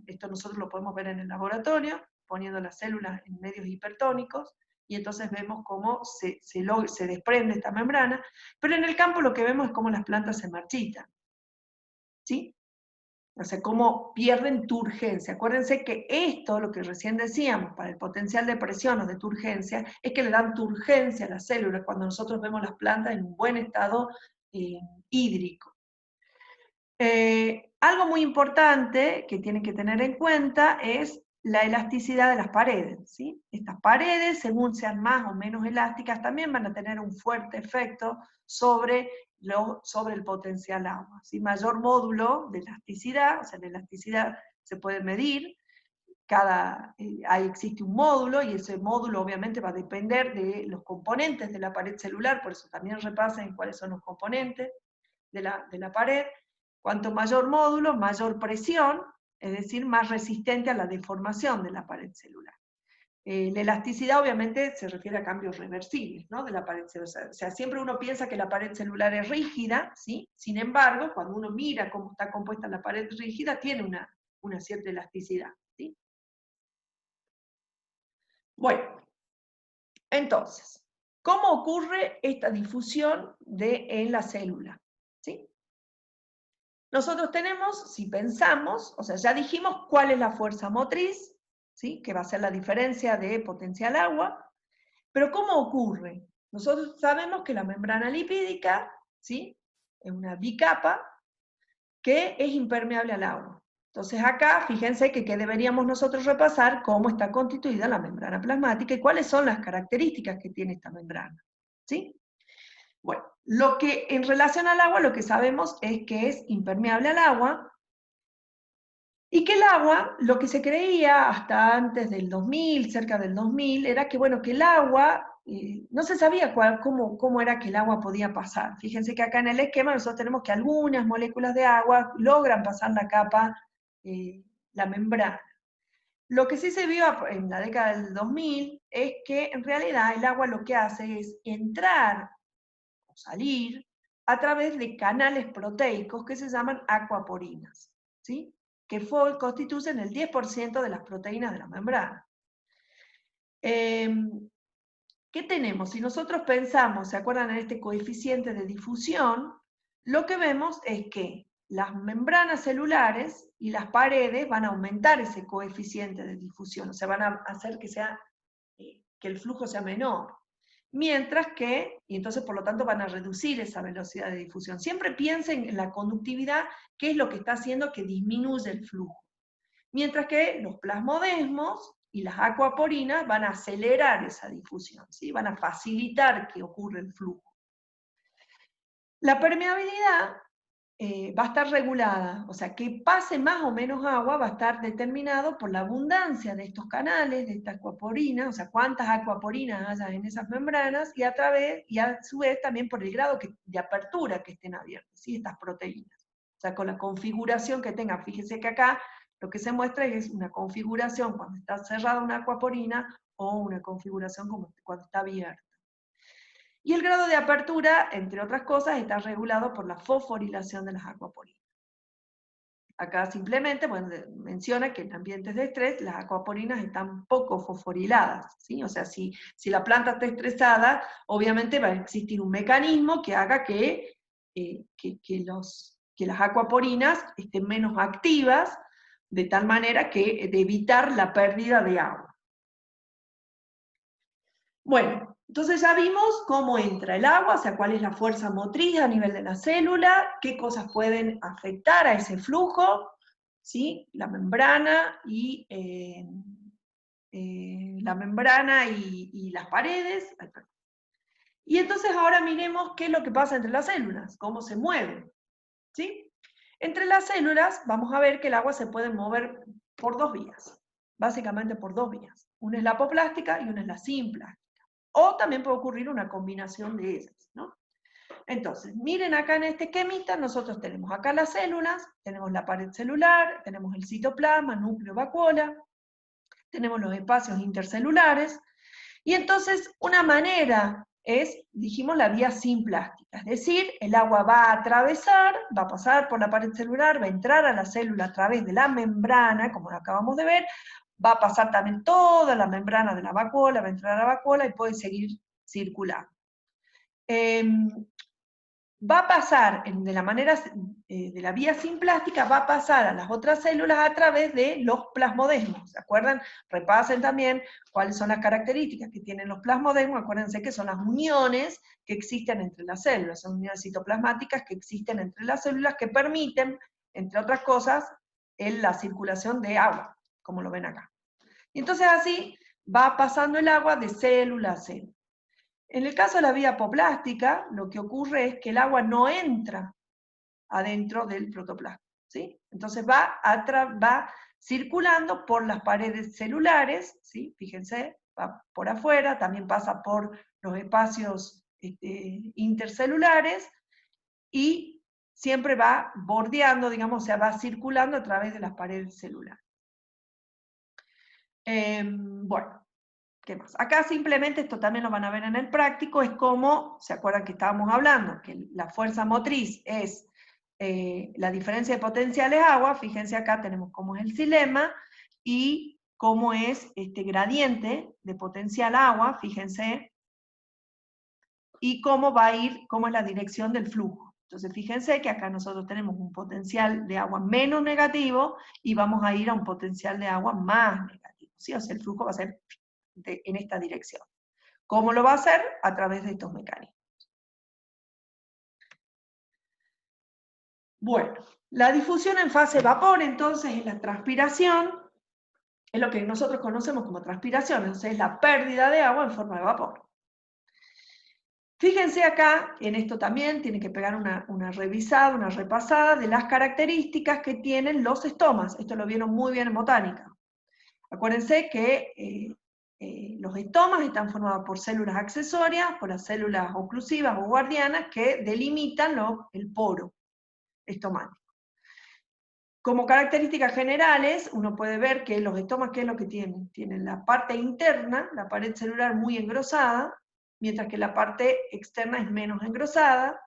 Speaker 2: esto nosotros lo podemos ver en el laboratorio, poniendo las células en medios hipertónicos, y entonces vemos cómo se desprende esta membrana, pero en el campo lo que vemos es cómo las plantas se marchitan, ¿sí? O sea, cómo pierden turgencia. Acuérdense que esto, lo que recién decíamos, para el potencial de presión o de turgencia, es que le dan turgencia a las células cuando nosotros vemos las plantas en un buen estado hídrico. Algo muy importante que tienen que tener en cuenta es la elasticidad de las paredes, ¿sí? Estas paredes, según sean más o menos elásticas, también van a tener un fuerte efecto sobre el potencial agua, ¿sí? Mayor módulo de elasticidad, o sea, la elasticidad se puede medir, ahí existe un módulo, y ese módulo obviamente va a depender de los componentes de la pared celular, por eso también repasen cuáles son los componentes de la pared. Cuanto mayor módulo, mayor presión, es decir, más resistente a la deformación de la pared celular. La elasticidad obviamente se refiere a cambios reversibles, ¿no? De la pared celular. O sea, siempre uno piensa que la pared celular es rígida, ¿sí? Sin embargo, cuando uno mira cómo está compuesta la pared rígida, tiene una cierta elasticidad, ¿sí? Bueno, entonces, ¿cómo ocurre esta difusión en la célula? ¿Sí? Nosotros tenemos, si pensamos, o sea, ya dijimos cuál es la fuerza motriz, ¿sí? Que va a ser la diferencia de potencial agua, pero ¿cómo ocurre? Nosotros sabemos que la membrana lipídica, ¿sí? Es una bicapa que es impermeable al agua. Entonces acá, fíjense que deberíamos nosotros repasar cómo está constituida la membrana plasmática y cuáles son las características que tiene esta membrana, ¿sí? Bueno, en relación al agua, lo que sabemos es que es impermeable al agua, Y que el agua, lo que se creía hasta antes del 2000, cerca del 2000, era que, bueno, que el agua, no se sabía cómo era que el agua podía pasar. Fíjense que acá en el esquema nosotros tenemos que algunas moléculas de agua logran pasar la capa, la membrana. Lo que sí se vio en la década del 2000 es que en realidad el agua lo que hace es entrar o salir a través de canales proteicos que se llaman acuaporinas, ¿sí? Que constituyen el 10% de las proteínas de la membrana. ¿Qué tenemos? Si nosotros pensamos, ¿se acuerdan en este coeficiente de difusión? Lo que vemos es que las membranas celulares y las paredes van a aumentar ese coeficiente de difusión, o sea, van a hacer que el flujo sea menor. Mientras que, y entonces por lo tanto van a reducir esa velocidad de difusión. Siempre piensen en la conductividad, qué es lo que está haciendo que disminuya el flujo. Mientras que los plasmodesmos y las acuaporinas van a acelerar esa difusión, ¿sí? Van a facilitar que ocurra el flujo. La permeabilidad va a estar regulada, o sea, que pase más o menos agua va a estar determinado por la abundancia de estos canales, de esta acuaporina, o sea, cuántas acuaporinas haya en esas membranas, y a su vez también por el grado de apertura que estén abiertas, ¿sí? Estas proteínas. O sea, con la configuración que tengan. Fíjense que acá lo que se muestra es una configuración cuando está cerrada una acuaporina o una configuración como cuando está abierta. Y el grado de apertura, entre otras cosas, está regulado por la fosforilación de las acuaporinas. Acá simplemente, bueno, menciona que en ambientes de estrés las acuaporinas están poco fosforiladas, ¿sí? O sea, si la planta está estresada, obviamente va a existir un mecanismo que haga que las acuaporinas estén menos activas, de tal manera que de evitar la pérdida de agua. Bueno, entonces ya vimos cómo entra el agua, o sea, cuál es la fuerza motriz a nivel de la célula, qué cosas pueden afectar a ese flujo, ¿sí? La membrana y las paredes. Y entonces ahora miremos qué es lo que pasa entre las células, cómo se mueven, ¿sí? Entre las células vamos a ver que el agua se puede mover por dos vías, básicamente por dos vías. Una es la apoplástica y una es la simplástica. O también puede ocurrir una combinación de ellas, ¿no? Entonces, miren acá en este esquemita, nosotros tenemos acá las células, tenemos la pared celular, tenemos el citoplasma, núcleo, vacuola, tenemos los espacios intercelulares, y entonces una manera es, dijimos, la vía simplástica, es decir, el agua va a atravesar, va a pasar por la pared celular, va a entrar a la célula a través de la membrana, como lo acabamos de ver, va a pasar también toda la membrana de la vacuola, va a entrar a la vacuola y puede seguir circulando. Va a pasar de la vía simplástica, va a pasar a las otras células a través de los plasmodesmos. ¿Se acuerdan? Repasen también cuáles son las características que tienen los plasmodesmos. Acuérdense que son las uniones que existen entre las células, son uniones citoplasmáticas que existen entre las células que permiten, entre otras cosas, la circulación de agua, como lo ven acá. Y entonces así va pasando el agua de célula a célula. En el caso de la vía apoplástica, lo que ocurre es que el agua no entra adentro del protoplasma, ¿sí? Entonces va circulando por las paredes celulares, ¿sí? Fíjense, va por afuera, también pasa por los espacios intercelulares y siempre va bordeando, digamos, o sea, va circulando a través de las paredes celulares. Bueno. ¿Qué más? Acá simplemente, esto también lo van a ver en el práctico, es como, ¿se acuerdan que estábamos hablando? Que la fuerza motriz es la diferencia de potenciales agua, fíjense acá tenemos cómo es el xilema, y cómo es este gradiente de potencial agua, fíjense, y cómo va a ir, cómo es la dirección del flujo. Entonces fíjense que acá nosotros tenemos un potencial de agua menos negativo, y vamos a ir a un potencial de agua más negativo, ¿sí? O sea, el flujo va a ser en esta dirección. ¿Cómo lo va a hacer? A través de estos mecanismos. Bueno, la difusión en fase vapor, entonces, es la transpiración, es lo que nosotros conocemos como transpiración, entonces es la pérdida de agua en forma de vapor. Fíjense acá, en esto también tienen que pegar una revisada, una repasada de las características que tienen los estomas. Esto lo vieron muy bien en botánica. Acuérdense que los estomas están formados por células accesorias, por las células oclusivas o guardianas que delimitan el poro estomático. Como características generales, uno puede ver que los estomas, ¿qué es lo que tienen? Tienen la parte interna, la pared celular muy engrosada, mientras que la parte externa es menos engrosada,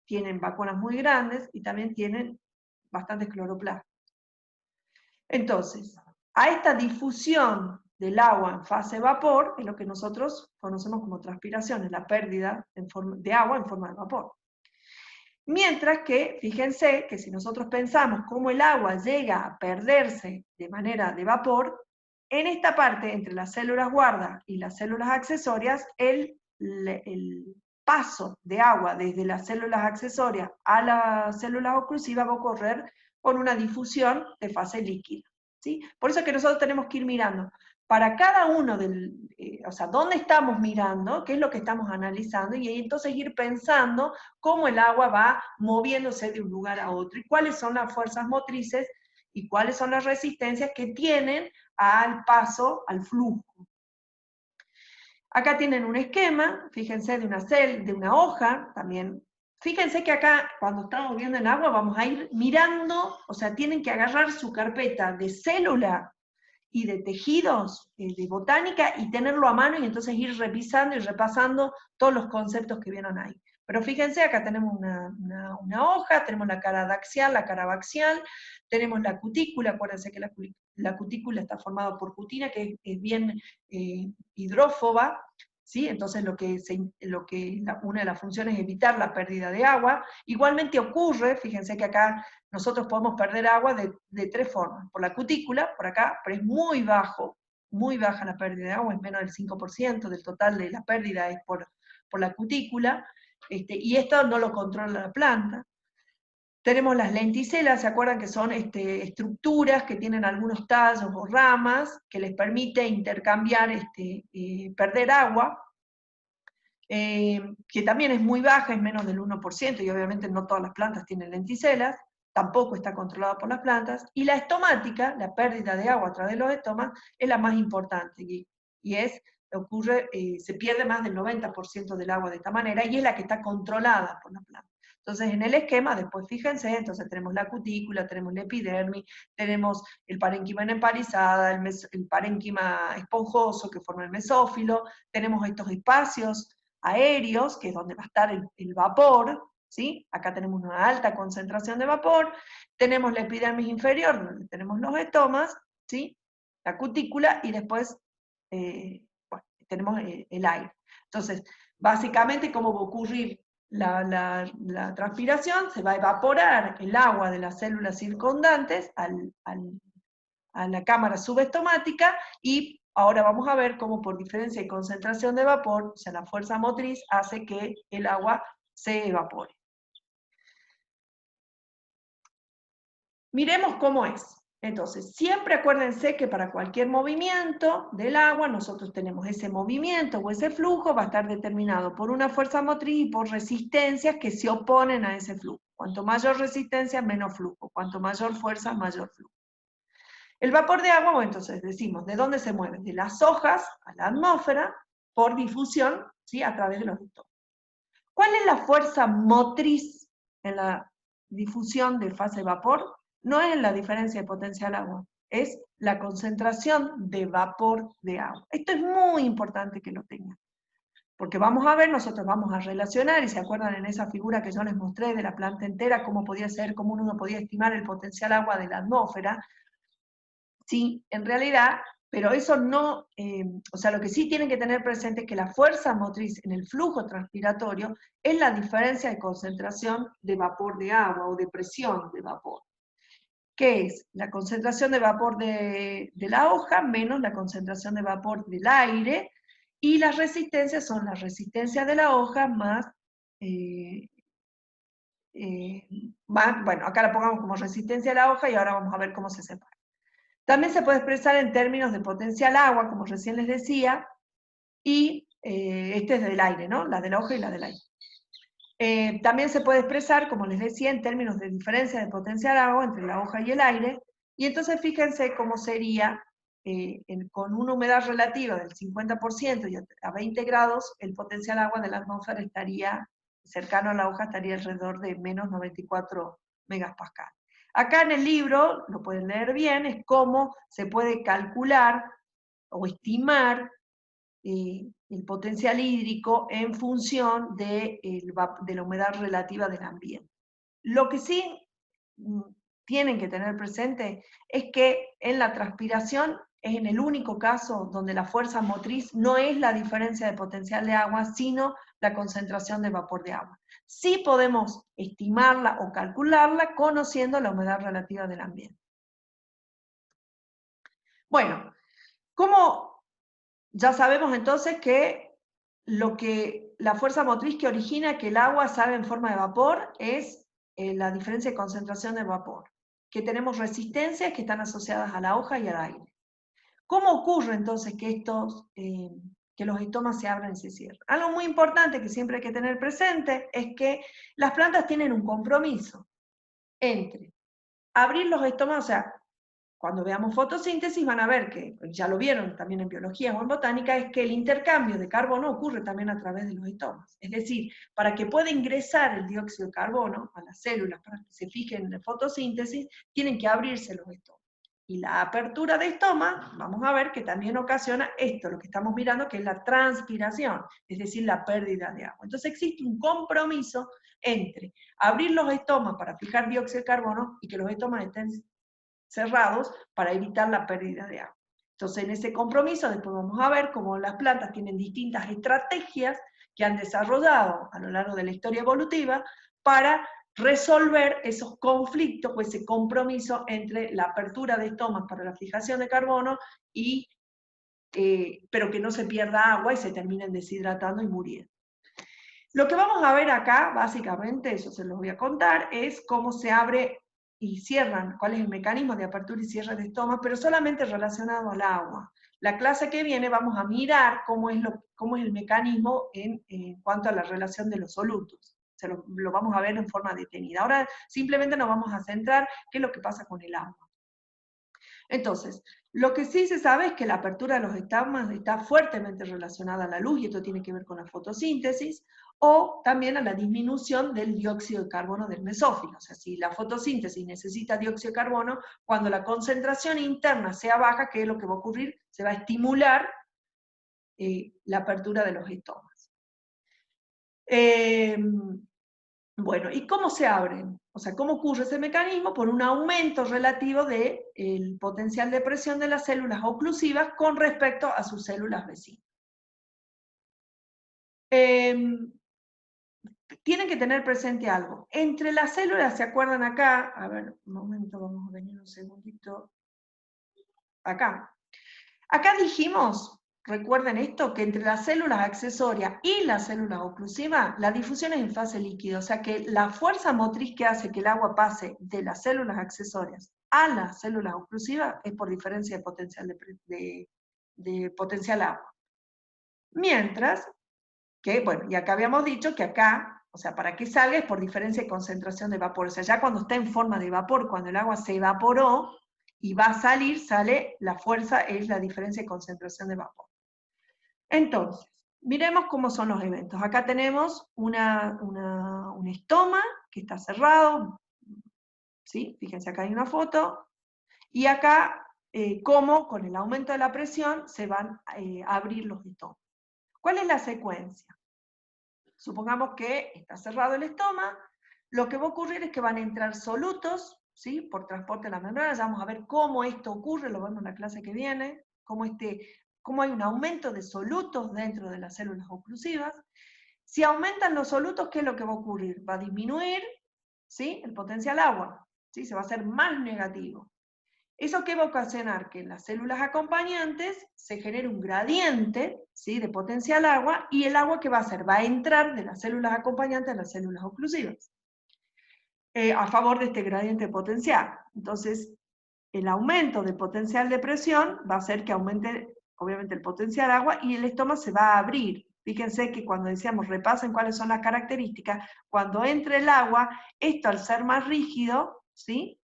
Speaker 2: tienen vacuolas muy grandes y también tienen bastantes cloroplastos. Entonces, a esta difusión del agua en fase vapor es lo que nosotros conocemos como transpiración, es la pérdida de agua en forma de vapor. Mientras que, fíjense que si nosotros pensamos cómo el agua llega a perderse de manera de vapor, en esta parte, entre las células guarda y las células accesorias, el paso de agua desde las células accesorias a las células oclusivas va a ocurrir con una difusión de fase líquida, ¿sí? Por eso es que nosotros tenemos que ir mirando para cada uno o sea, dónde estamos mirando, qué es lo que estamos analizando, y entonces ir pensando cómo el agua va moviéndose de un lugar a otro, y cuáles son las fuerzas motrices, y cuáles son las resistencias que tienen al paso, al flujo. Acá tienen un esquema, fíjense, de una hoja, también. Fíjense que acá, cuando estamos viendo el agua, vamos a ir mirando, o sea, tienen que agarrar su carpeta de célula y de tejidos, de botánica, y tenerlo a mano y entonces ir revisando y repasando todos los conceptos que vieron ahí. Pero fíjense, acá tenemos una hoja, tenemos la cara adaxial, la cara baxial, tenemos la cutícula, acuérdense que la cutícula está formada por cutina, que es bien hidrófoba, ¿sí? Entonces una de las funciones es evitar la pérdida de agua. Igualmente ocurre, fíjense que acá nosotros podemos perder agua de tres formas. Por la cutícula, por acá, pero es muy baja la pérdida de agua, es menos del 5% del total de la pérdida es por la cutícula, y esto no lo controla la planta. Tenemos las lenticelas, ¿se acuerdan que son estructuras que tienen algunos tallos o ramas que les permite intercambiar, perder agua, que también es muy baja, es menos del 1%, y obviamente no todas las plantas tienen lenticelas, tampoco está controlada por las plantas, y la estomática, la pérdida de agua a través de los estomas, es la más importante, se pierde más del 90% del agua de esta manera, y es la que está controlada por la planta. Entonces, en el esquema, después fíjense, entonces tenemos la cutícula, tenemos la epidermis, tenemos el parénquima en empalizada, el parénquima esponjoso que forma el mesófilo, tenemos estos espacios aéreos, que es donde va a estar el vapor, ¿sí? Acá tenemos una alta concentración de vapor, tenemos la epidermis inferior, donde tenemos los estomas, ¿sí? La cutícula, y después tenemos el aire. Entonces, básicamente, ¿cómo va a ocurrir la transpiración? Se va a evaporar el agua de las células circundantes a la cámara subestomática, y ahora vamos a ver cómo por diferencia de concentración de vapor, o sea, la fuerza motriz hace que el agua se evapore. Miremos cómo es. Entonces, siempre acuérdense que para cualquier movimiento del agua, nosotros tenemos ese movimiento o ese flujo, va a estar determinado por una fuerza motriz y por resistencias que se oponen a ese flujo. Cuanto mayor resistencia, menos flujo. Cuanto mayor fuerza, mayor flujo. El vapor de agua, bueno, entonces decimos, ¿de dónde se mueve? De las hojas a la atmósfera por difusión, ¿sí? A través de los ductos. ¿Cuál es la fuerza motriz en la difusión de fase vapor? No es la diferencia de potencial agua, es la concentración de vapor de agua. Esto es muy importante que lo tengan, porque vamos a ver, nosotros vamos a relacionar, y se acuerdan en esa figura que yo les mostré de la planta entera, cómo uno podía estimar el potencial agua de la atmósfera. Sí, en realidad, pero eso no, o sea, lo que sí tienen que tener presente es que la fuerza motriz en el flujo transpiratorio es la diferencia de concentración de vapor de agua o de presión de vapor, que es la concentración de vapor de la hoja menos la concentración de vapor del aire, y las resistencias son la resistencia de la hoja más, bueno, acá la pongamos como resistencia de la hoja, y ahora vamos a ver cómo se separa. También se puede expresar en términos de potencial agua, como recién les decía, y Este es del aire, ¿no? La de la hoja y la del aire. También se puede expresar, como les decía, en términos de diferencia de potencial agua entre la hoja y el aire, y entonces fíjense cómo sería, con una humedad relativa del 50% y a 20 grados, el potencial agua de la atmósfera estaría, cercano a la hoja, estaría alrededor de menos 94 megapascal. Acá en el libro, lo pueden leer bien, es cómo se puede calcular o estimar el potencial hídrico en función de la humedad relativa del ambiente. Lo que sí tienen que tener presente es que en la transpiración es en el único caso donde la fuerza motriz no es la diferencia de potencial de agua, sino la concentración de vapor de agua. Sí podemos estimarla o calcularla conociendo la humedad relativa del ambiente. Bueno, ¿cómo? Ya sabemos entonces que la fuerza motriz que origina que el agua salga en forma de vapor es la diferencia de concentración de vapor, que tenemos resistencias que están asociadas a la hoja y al aire. ¿Cómo ocurre entonces que los estomas se abren y se cierran? Algo muy importante que siempre hay que tener presente es que las plantas tienen un compromiso entre abrir los estomas, o sea, cuando veamos fotosíntesis van a ver que, ya lo vieron también en biología o en botánica, es que el intercambio de carbono ocurre también a través de los estomas. Es decir, para que pueda ingresar el dióxido de carbono a las células para que se fijen en la fotosíntesis, tienen que abrirse los estomas. Y la apertura de estomas, vamos a ver que también ocasiona esto, lo que estamos mirando, que es la transpiración, es decir, la pérdida de agua. Entonces existe un compromiso entre abrir los estomas para fijar dióxido de carbono y que los estomas estén cerrados para evitar la pérdida de agua. Entonces, en ese compromiso, después vamos a ver cómo las plantas tienen distintas estrategias que han desarrollado a lo largo de la historia evolutiva para resolver esos conflictos o ese compromiso entre la apertura de estomas para la fijación de carbono pero que no se pierda agua y se terminen deshidratando y muriendo. Lo que vamos a ver acá, básicamente, eso se los voy a contar, es cómo se abre y cierran, cuál es el mecanismo de apertura y cierre de estomas, pero solamente relacionado al agua. La clase que viene vamos a mirar cómo es el mecanismo en cuanto a la relación de los solutos. Lo vamos a ver en forma detenida. Ahora simplemente nos vamos a centrar qué es lo que pasa con el agua. Entonces, lo que sí se sabe es que la apertura de los estomas está fuertemente relacionada a la luz, y esto tiene que ver con la fotosíntesis, o también a la disminución del dióxido de carbono del mesófilo. O sea, si la fotosíntesis necesita dióxido de carbono, cuando la concentración interna sea baja, ¿qué es lo que va a ocurrir? Se va a estimular la apertura de los estomas. Bueno, ¿y cómo se abren? O sea, ¿cómo ocurre ese mecanismo? Por un aumento relativo del potencial de presión de las células oclusivas con respecto a sus células vecinas. Tienen que tener presente algo. Entre las células, ¿se acuerdan acá? A ver, un momento, vamos a venir un segundito. Acá. Acá dijimos, recuerden esto, que entre las células accesorias y las células oclusivas, la difusión es en fase líquida, o sea que la fuerza motriz que hace que el agua pase de las células accesorias a las células oclusivas es por diferencia de potencial agua. Mientras que, bueno, y acá habíamos dicho que acá, o sea, para que salga es por diferencia de concentración de vapor, o sea, ya cuando está en forma de vapor, cuando el agua se evaporó, y va a salir, sale, la fuerza es la diferencia de concentración de vapor. Entonces, miremos cómo son los eventos. Acá tenemos un estoma que está cerrado, ¿sí? Fíjense, acá hay una foto, y acá cómo con el aumento de la presión se van a abrir los estomas. ¿Cuál es la secuencia? Supongamos que está cerrado el estoma, lo que va a ocurrir es que van a entrar solutos, ¿sí? Por transporte de la membrana. Ya vamos a ver cómo esto ocurre, lo vemos en la clase que viene, cómo hay un aumento de solutos dentro de las células oclusivas. Si aumentan los solutos, ¿qué es lo que va a ocurrir? Va a disminuir, ¿sí? El potencial agua, ¿sí? Se va a hacer más negativo. ¿Eso qué va a ocasionar? Que en las células acompañantes se genere un gradiente, ¿sí? De potencial agua, y el agua ¿qué va a hacer? Va a entrar de las células acompañantes a las células oclusivas. A favor de este gradiente potencial. Entonces, el aumento del potencial de presión va a hacer que aumente, obviamente, el potencial agua y el estoma se va a abrir. Fíjense que cuando decíamos repasen cuáles son las características, cuando entra el agua, esto al ser más rígido, ¿sí?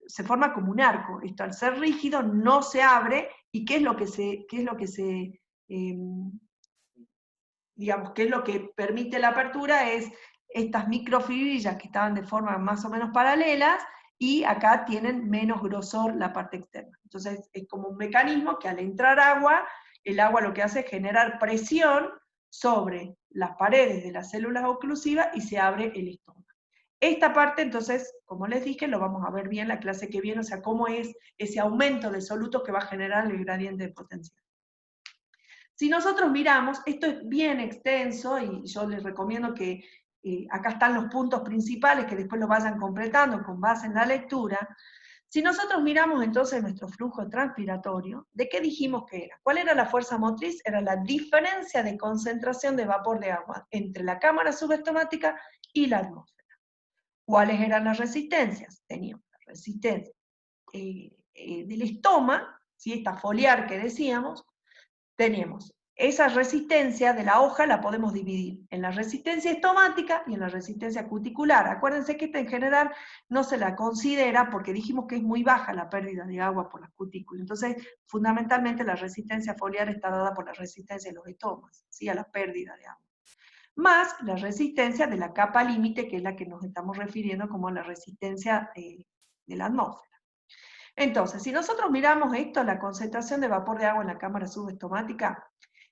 Speaker 2: Se forma como un arco. Esto al ser rígido no se abre, y digamos, qué es lo que permite la apertura, es estas microfibrillas que estaban de forma más o menos paralelas, y acá tienen menos grosor la parte externa. Entonces es como un mecanismo que al entrar agua, el agua lo que hace es generar presión sobre las paredes de las células oclusivas y se abre el estómago. Esta parte, entonces, como les dije, lo vamos a ver bien la clase que viene, o sea, cómo es ese aumento de solutos que va a generar el gradiente de potencial. Si nosotros miramos, esto es bien extenso, y yo les recomiendo que acá están los puntos principales, que después lo vayan completando con base en la lectura. Si nosotros miramos entonces nuestro flujo transpiratorio, ¿de qué dijimos que era? ¿Cuál era la fuerza motriz? Era la diferencia de concentración de vapor de agua entre la cámara subestomática y la atmósfera. ¿Cuáles eran las resistencias? Teníamos la resistencia del estoma, ¿sí? Esta foliar que decíamos, tenemos esa resistencia de la hoja, la podemos dividir en la resistencia estomática y en la resistencia cuticular. Acuérdense que esta en general no se la considera porque dijimos que es muy baja la pérdida de agua por las cutículas. Entonces, fundamentalmente la resistencia foliar está dada por la resistencia de los estomas, ¿sí? A la pérdida de agua. Más la resistencia de la capa límite, que es la que nos estamos refiriendo como la resistencia de la atmósfera. Entonces, si nosotros miramos esto, la concentración de vapor de agua en la cámara subestomática,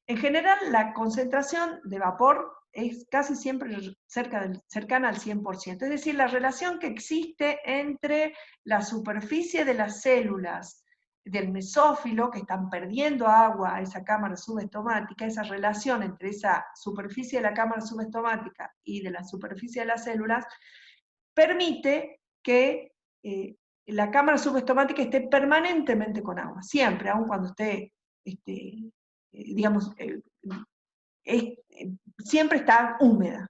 Speaker 2: en general la concentración de vapor es casi siempre cercana al 100%, es decir, la relación que existe entre la superficie de las células del mesófilo, que están perdiendo agua a esa cámara subestomática, esa relación entre esa superficie de la cámara subestomática y de la superficie de las células, permite que la cámara subestomática esté permanentemente con agua, siempre, aun cuando esté, digamos, siempre está húmeda.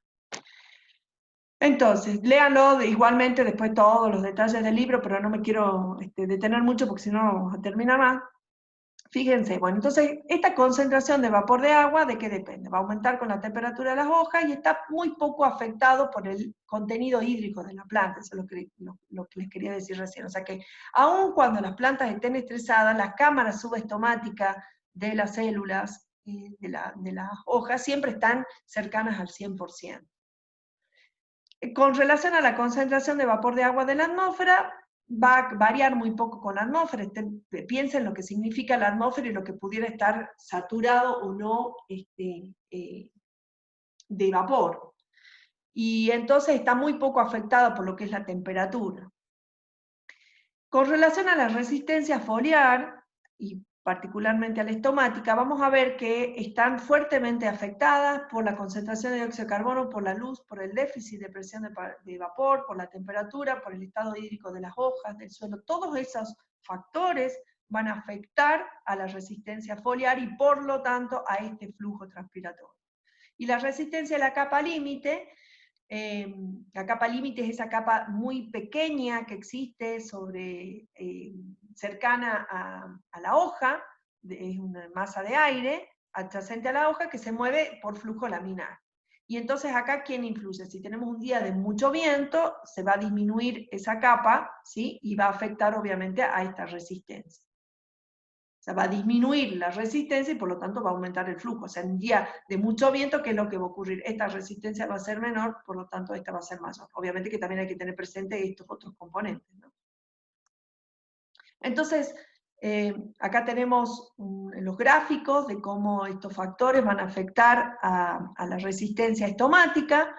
Speaker 2: Entonces, léanlo igualmente después todos los detalles del libro, pero no me quiero detener mucho porque si no vamos a terminar más. Fíjense, bueno, entonces esta concentración de vapor de agua, ¿de qué depende? Va a aumentar con la temperatura de las hojas y está muy poco afectado por el contenido hídrico de la planta, eso es lo que les quería decir recién. O sea que, aun cuando las plantas estén estresadas, las cámaras subestomáticas de las células de las hojas siempre están cercanas al 100%. Con relación a la concentración de vapor de agua de la atmósfera, va a variar muy poco con la atmósfera. Piensen lo que significa la atmósfera y lo que pudiera estar saturado o no de vapor. Y entonces está muy poco afectada por lo que es la temperatura. Con relación a la resistencia foliar, y particularmente a la estomática, vamos a ver que están fuertemente afectadas por la concentración de dióxido de carbono, por la luz, por el déficit de presión de vapor, por la temperatura, por el estado hídrico de las hojas, del suelo. Todos esos factores van a afectar a la resistencia foliar y por lo tanto a este flujo transpiratorio. Y la resistencia de la capa límite, la capa límite es esa capa muy pequeña que existe cercana a la hoja, es una masa de aire adyacente a la hoja que se mueve por flujo laminar. Y entonces acá, ¿quién influye? Si tenemos un día de mucho viento, se va a disminuir esa capa, ¿sí? Y va a afectar obviamente a esta resistencia. O sea, va a disminuir la resistencia y por lo tanto va a aumentar el flujo. O sea, en un día de mucho viento, ¿qué es lo que va a ocurrir? Esta resistencia va a ser menor, por lo tanto esta va a ser mayor. Obviamente que también hay que tener presente estos otros componentes, ¿no? Entonces, acá tenemos los gráficos de cómo estos factores van a afectar a la resistencia estomática.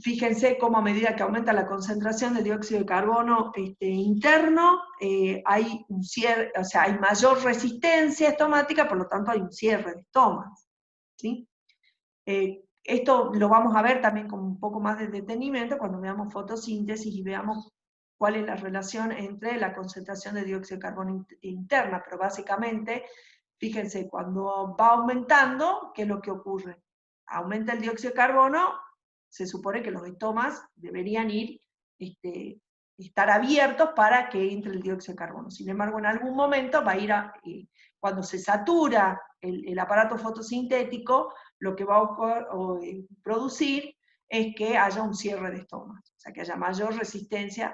Speaker 2: Fíjense cómo a medida que aumenta la concentración de dióxido de carbono interno, hay un cierre, o sea, hay mayor resistencia estomática, por lo tanto hay un cierre de estomas, ¿sí? Esto lo vamos a ver también con un poco más de detenimiento cuando veamos fotosíntesis y veamos cuál es la relación entre la concentración de dióxido de carbono interna, pero básicamente, fíjense, cuando va aumentando, ¿qué es lo que ocurre? Aumenta el dióxido de carbono, se supone que los estomas deberían estar abiertos para que entre el dióxido de carbono. Sin embargo, en algún momento va a ir cuando se satura el aparato fotosintético, lo que va a producir es que haya un cierre de estomas, o sea, que haya mayor resistencia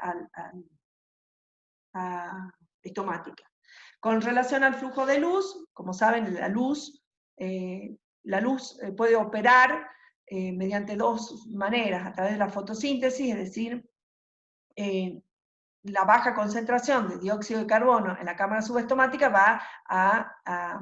Speaker 2: estomática. Con relación al flujo de luz, como saben, la luz puede operar mediante dos maneras, a través de la fotosíntesis, es decir, la baja concentración de dióxido de carbono en la cámara subestomática va a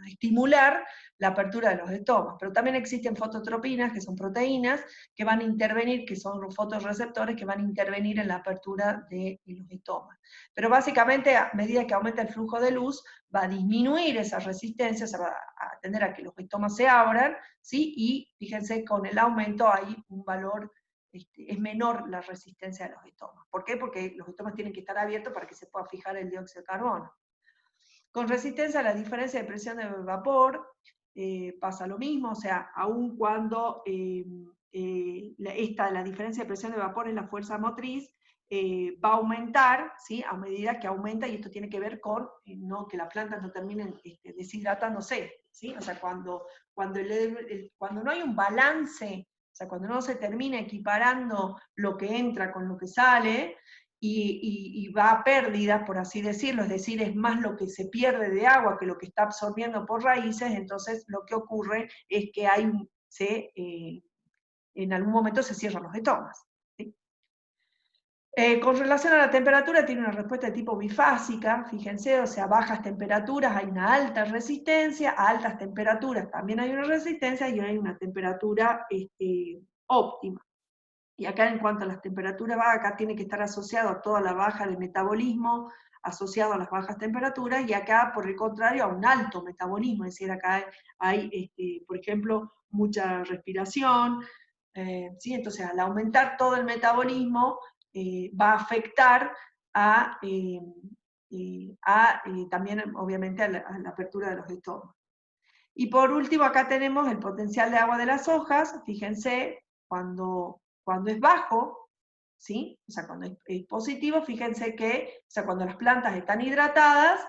Speaker 2: estimular la apertura de los estomas. Pero también existen fototropinas, que son proteínas, que van a intervenir, que son los fotorreceptores, que van a intervenir en la apertura de los estomas. Pero básicamente, a medida que aumenta el flujo de luz, va a disminuir esa resistencia, se va a tender a que los estomas se abran, ¿sí? Y fíjense, con el aumento hay un valor, es menor la resistencia de los estomas. ¿Por qué? Porque los estomas tienen que estar abiertos para que se pueda fijar el dióxido de carbono. Con resistencia a la diferencia de presión de vapor, pasa lo mismo, o sea, aun cuando la diferencia de presión de vapor es la fuerza motriz, va a aumentar, ¿sí? A medida que aumenta, y esto tiene que ver con que las plantas no terminen deshidratándose, ¿sí? O sea, cuando no hay un balance, o sea, cuando no se termina equiparando lo que entra con lo que sale, y va a pérdida, por así decirlo, es decir, es más lo que se pierde de agua que lo que está absorbiendo por raíces, entonces lo que ocurre es que en algún momento se cierran los estomas, ¿sí? Con relación a la temperatura, tiene una respuesta de tipo bifásica, fíjense, o sea, a bajas temperaturas hay una alta resistencia, a altas temperaturas también hay una resistencia, y hay una temperatura óptima. Y acá, en cuanto a las temperaturas bajas, acá tiene que estar asociado a toda la baja de metabolismo, asociado a las bajas temperaturas, y acá, por el contrario, a un alto metabolismo, es decir, acá hay por ejemplo, mucha respiración, ¿sí? Entonces, al aumentar todo el metabolismo, va a afectar también, obviamente, a la apertura de los estomas. Y por último, acá tenemos el potencial de agua de las hojas. Fíjense, cuando es bajo, ¿sí? O sea, cuando es positivo, fíjense que, o sea, cuando las plantas están hidratadas,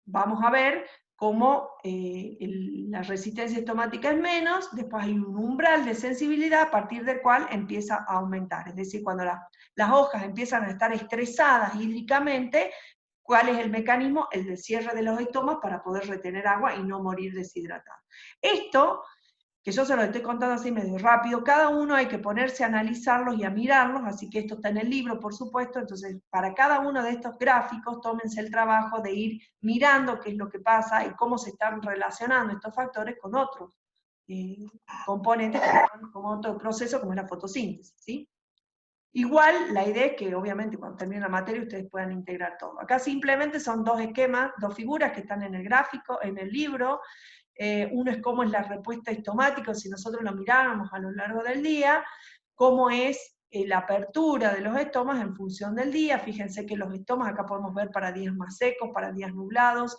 Speaker 2: vamos a ver cómo la resistencia estomática es menos, después hay un umbral de sensibilidad a partir del cual empieza a aumentar. Es decir, cuando las hojas empiezan a estar estresadas hídricamente, ¿cuál es el mecanismo? El de cierre de los estomas para poder retener agua y no morir deshidratado. Esto, que yo se lo estoy contando así medio rápido, cada uno hay que ponerse a analizarlos y a mirarlos, así que esto está en el libro, por supuesto. Entonces, para cada uno de estos gráficos, tómense el trabajo de ir mirando qué es lo que pasa y cómo se están relacionando estos factores con otros componentes, como otro proceso, como es la fotosíntesis, ¿sí? Igual, la idea es que, obviamente, cuando termine la materia, ustedes puedan integrar todo. Acá simplemente son dos esquemas, dos figuras que están en el gráfico, en el libro. Uno es cómo es la respuesta estomática, si nosotros lo miráramos a lo largo del día, cómo es la apertura de los estomas en función del día. Fíjense que los estomas acá podemos ver para días más secos, para días nublados,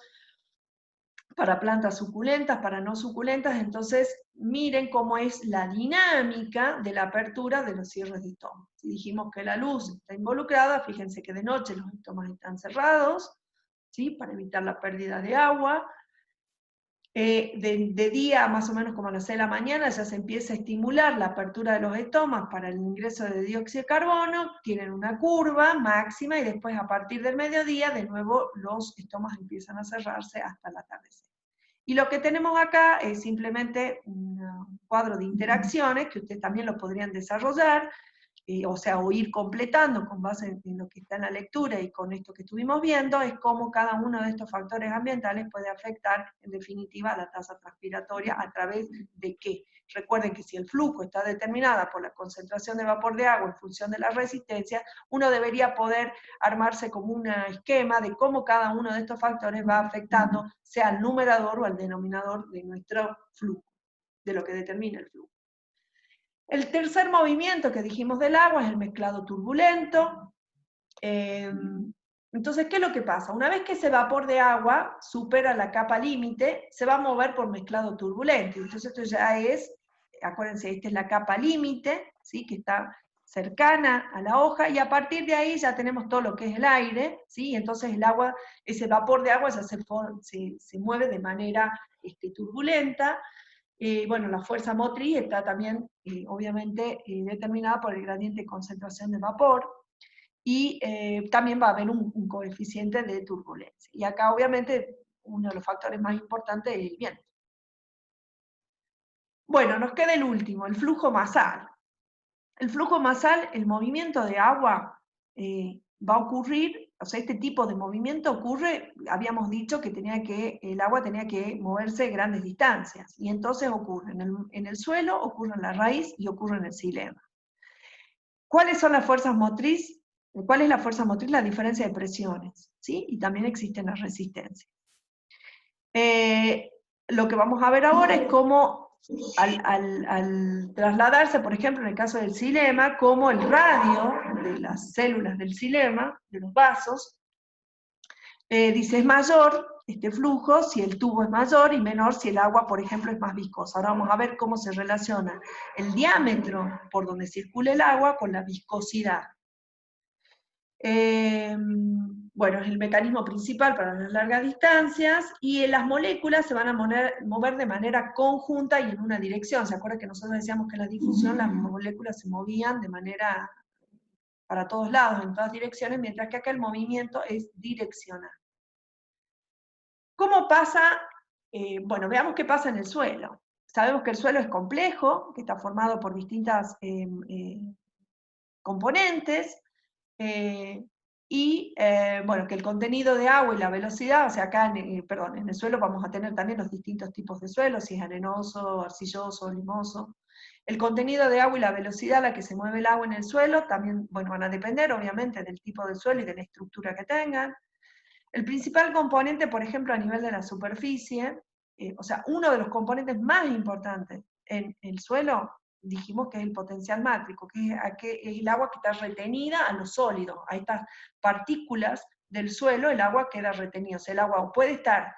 Speaker 2: para plantas suculentas, para no suculentas. Entonces, miren cómo es la dinámica de la apertura de los cierres de estomas. Si dijimos que la luz está involucrada, fíjense que de noche los estomas están cerrados, ¿sí? Para evitar la pérdida de agua. De día, más o menos como a las 6 de la mañana, ya se empieza a estimular la apertura de los estomas para el ingreso de dióxido de carbono, tienen una curva máxima, y después, a partir del mediodía, de nuevo los estomas empiezan a cerrarse hasta el atardecer. Y lo que tenemos acá es simplemente un cuadro de interacciones que ustedes también lo podrían desarrollar, o ir completando con base en lo que está en la lectura y con esto que estuvimos viendo, es cómo cada uno de estos factores ambientales puede afectar, en definitiva, a la tasa transpiratoria. ¿A través de qué? Recuerden que si el flujo está determinado por la concentración de vapor de agua en función de la resistencia, uno debería poder armarse como un esquema de cómo cada uno de estos factores va afectando, sea al numerador o al denominador de nuestro flujo, de lo que determina el flujo. El tercer movimiento que dijimos del agua es el mezclado turbulento. Entonces, ¿qué es lo que pasa? Una vez que ese vapor de agua supera la capa límite, se va a mover por mezclado turbulento. Entonces, esto ya es, acuérdense, esta es la capa límite, ¿sí? Que está cercana a la hoja, y a partir de ahí ya tenemos todo lo que es el aire, ¿sí? Entonces el agua, ese vapor de agua ya se mueve de manera turbulenta. Bueno, la fuerza motriz está también, obviamente, determinada por el gradiente de concentración de vapor, y también va a haber un coeficiente de turbulencia. Y acá, obviamente, uno de los factores más importantes es el viento. Bueno, nos queda el último, el flujo masal. El flujo masal, el movimiento de agua va a ocurrir, o sea, este tipo de movimiento ocurre, habíamos dicho que el agua tenía que moverse grandes distancias, y entonces ocurre en el suelo, ocurre en la raíz y ocurre en el xilema. ¿Cuáles son las fuerzas motrices? ¿Cuál es la fuerza motriz? La diferencia de presiones, ¿sí? Y también existen las resistencias. Lo que vamos a ver ahora es cómo al trasladarse, por ejemplo, en el caso del xilema, cómo el radio de las células del xilema, de los vasos, dice es mayor este flujo si el tubo es mayor y menor si el agua, por ejemplo, es más viscosa. Ahora vamos a ver cómo se relaciona el diámetro por donde circula el agua con la viscosidad. Bueno, es el mecanismo principal para las largas distancias, y las moléculas se van a mover de manera conjunta y en una dirección. ¿Se acuerdan que nosotros decíamos que en la difusión las moléculas se movían de manera para todos lados, en todas direcciones, mientras que acá el movimiento es direccional? ¿Cómo pasa? Bueno, veamos qué pasa en el suelo. Sabemos que el suelo es complejo, que está formado por distintas componentes, bueno, que el contenido de agua y la velocidad, o sea, acá en el suelo vamos a tener también los distintos tipos de suelo, si es arenoso, arcilloso, limoso. El contenido de agua y la velocidad a la que se mueve el agua en el suelo también, bueno, van a depender obviamente del tipo de suelo y de la estructura que tengan. El principal componente, por ejemplo, a nivel de la superficie, o sea, uno de los componentes más importantes en el suelo, dijimos que es el potencial mátrico, que es el agua que está retenida a los sólidos, a estas partículas del suelo, el agua queda retenida. O sea, el agua puede estar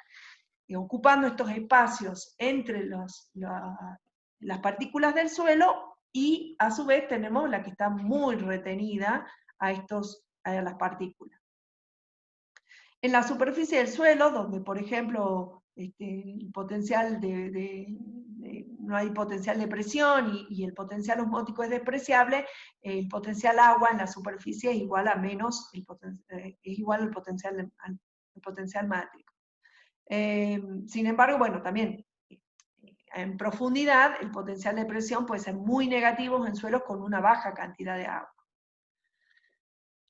Speaker 2: ocupando estos espacios entre las partículas del suelo, y a su vez tenemos la que está muy retenida a las partículas. En la superficie del suelo, donde por ejemplo el potencial no hay potencial de presión y el potencial osmótico es despreciable, el potencial agua en la superficie es igual a menos, es igual al potencial mátrico. Sin embargo, bueno, también en profundidad el potencial de presión puede ser muy negativo en suelos con una baja cantidad de agua.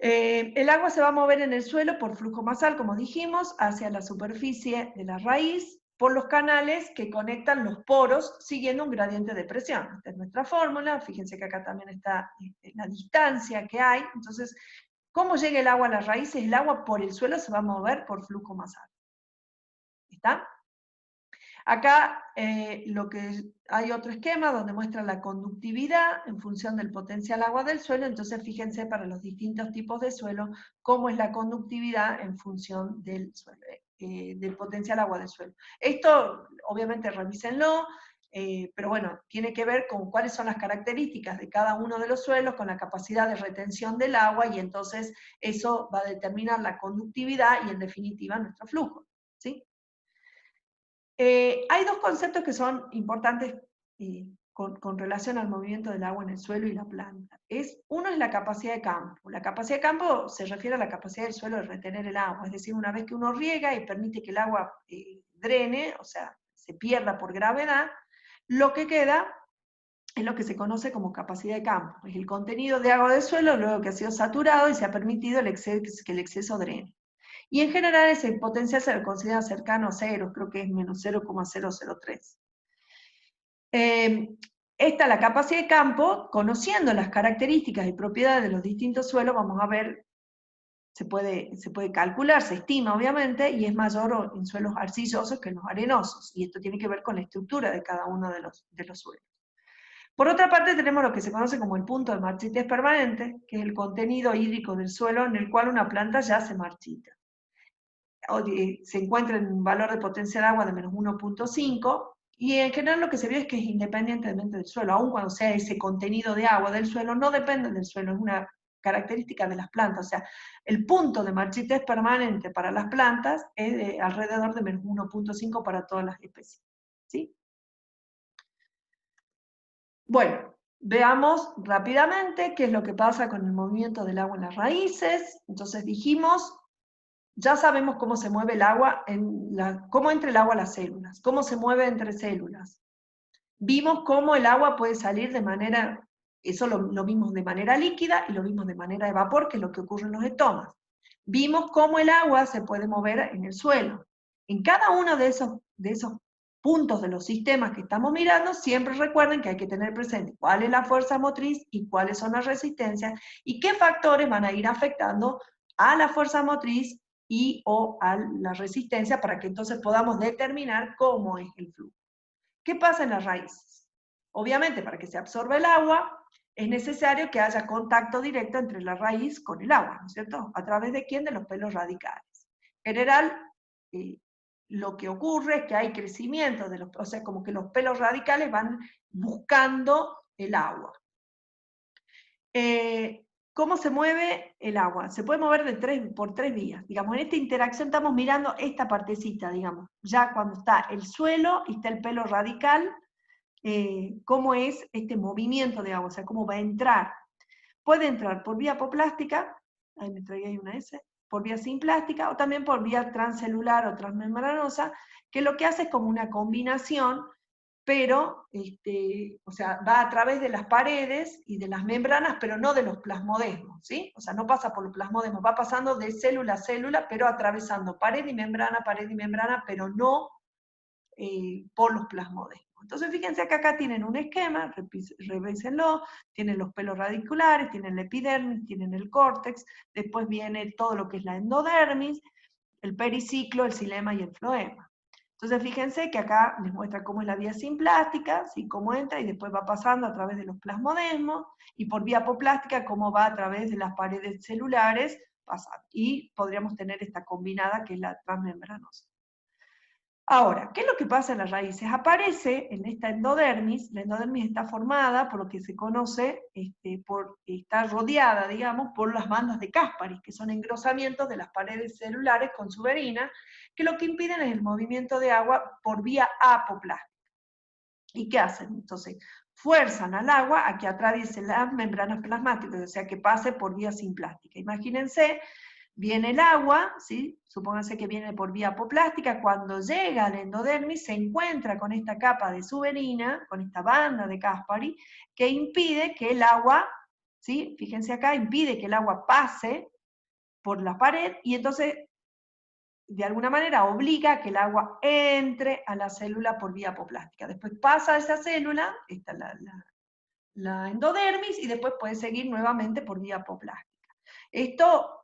Speaker 2: El agua se va a mover en el suelo por flujo masal, como dijimos, hacia la superficie de la raíz, por los canales que conectan los poros, siguiendo un gradiente de presión. Esta es nuestra fórmula, fíjense que acá también está la distancia que hay. Entonces, ¿cómo llega el agua a las raíces? El agua por el suelo se va a mover por flujo masal. ¿Está? Acá hay otro esquema donde muestra la conductividad en función del potencial agua del suelo. Entonces fíjense para los distintos tipos de suelo cómo es la conductividad en función del potencial agua del suelo. Esto obviamente revísenlo, pero bueno, tiene que ver con cuáles son las características de cada uno de los suelos, con la capacidad de retención del agua, y entonces eso va a determinar la conductividad y en definitiva nuestro flujo, ¿sí? Hay dos conceptos que son importantes con relación al movimiento del agua en el suelo y la planta. Uno es la capacidad de campo. La capacidad de campo se refiere a la capacidad del suelo de retener el agua, es decir, una vez que uno riega y permite que el agua drene, o sea, se pierda por gravedad, lo que queda es lo que se conoce como capacidad de campo. Es el contenido de agua del suelo luego que ha sido saturado y se ha permitido que el exceso drene. Y en general ese potencial se lo considera cercano a cero, creo que es menos 0,003. Esta es la capacidad de campo. Conociendo las características y propiedades de los distintos suelos, vamos a ver, se puede calcular, se estima obviamente, y es mayor en suelos arcillosos que en los arenosos, y esto tiene que ver con la estructura de cada uno de los suelos. Por otra parte tenemos lo que se conoce como el punto de marchitez permanente, que es el contenido hídrico del suelo en el cual una planta ya se marchita. Se encuentra en un valor de potencial de agua de menos 1,5, Y en general lo que se ve es que es independientemente del suelo, aun cuando sea ese contenido de agua del suelo, no depende del suelo, es una característica de las plantas. O sea, el punto de marchitez permanente para las plantas es de alrededor de menos 1,5 para todas las especies. ¿Sí? Bueno, veamos rápidamente qué es lo que pasa con el movimiento del agua en las raíces. Entonces dijimos, ya sabemos cómo se mueve el agua, cómo entra el agua a las células, cómo se mueve entre células. Vimos cómo el agua puede salir de manera, eso lo vimos de manera líquida y lo vimos de manera de vapor, que es lo que ocurre en los estomas. Vimos cómo el agua se puede mover en el suelo. En cada uno de esos puntos de los sistemas que estamos mirando, siempre recuerden que hay que tener presente cuál es la fuerza motriz y cuáles son las resistencias y qué factores van a ir afectando a la fuerza motriz y o a la resistencia para que entonces podamos determinar cómo es el flujo. ¿Qué pasa en las raíces? Obviamente, para que se absorba el agua, es necesario que haya contacto directo entre la raíz con el agua, ¿no es cierto? ¿A través de quién? De los pelos radicales. En general, lo que ocurre es que hay crecimiento de o sea, como que los pelos radicales van buscando el agua. ¿Cómo se mueve el agua? Se puede mover por tres vías. Digamos, en esta interacción estamos mirando esta partecita, digamos, ya cuando está el suelo y está el pelo radical, cómo es este movimiento de agua, o sea, cómo va a entrar. Puede entrar por vía apoplástica, ahí me traía ahí una S, por vía simplástica, o también por vía transcelular o transmembranosa, que lo que hace es como una combinación, pero, o sea, va a través de las paredes y de las membranas, pero no de los plasmodesmos, ¿sí? O sea, no pasa por los plasmodesmos, va pasando de célula a célula, pero atravesando pared y membrana, pero no por los plasmodesmos. Entonces, fíjense que acá tienen un esquema, revísenlo, tienen los pelos radiculares, tienen la epidermis, tienen el córtex, después viene todo lo que es la endodermis, el periciclo, el xilema y el floema. Entonces, fíjense que acá les muestra cómo es la vía simplástica, ¿sí? Cómo entra y después va pasando a través de los plasmodesmos, y por vía apoplástica, cómo va a través de las paredes celulares, pasando. Y podríamos tener esta combinada que es la transmembranosa. Ahora, ¿qué es lo que pasa en las raíces? Aparece en esta endodermis, la endodermis está formada por lo que se conoce, está rodeada, digamos, por las bandas de Caspary, que son engrosamientos de las paredes celulares con suberina, que lo que impiden es el movimiento de agua por vía apoplástica. ¿Y qué hacen? Entonces, fuerzan al agua a que atraviese las membranas plasmáticas, o sea, que pase por vía simplástica. Imagínense, viene el agua, ¿sí? Supónganse que viene por vía apoplástica, cuando llega al endodermis se encuentra con esta capa de suberina, con esta banda de Caspary, que impide que el agua, ¿sí? Fíjense acá, impide que el agua pase por la pared, y entonces, de alguna manera, obliga a que el agua entre a la célula por vía apoplástica. Después pasa a esa célula, esta es la endodermis, y después puede seguir nuevamente por vía apoplástica. Esto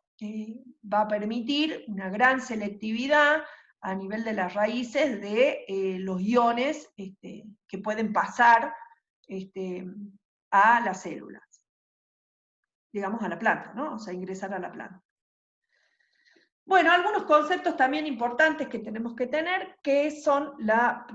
Speaker 2: va a permitir una gran selectividad a nivel de las raíces de los iones que pueden pasar a las células, digamos a la planta, ¿no? O sea, ingresar a la planta. Bueno, algunos conceptos también importantes que tenemos que tener, que son la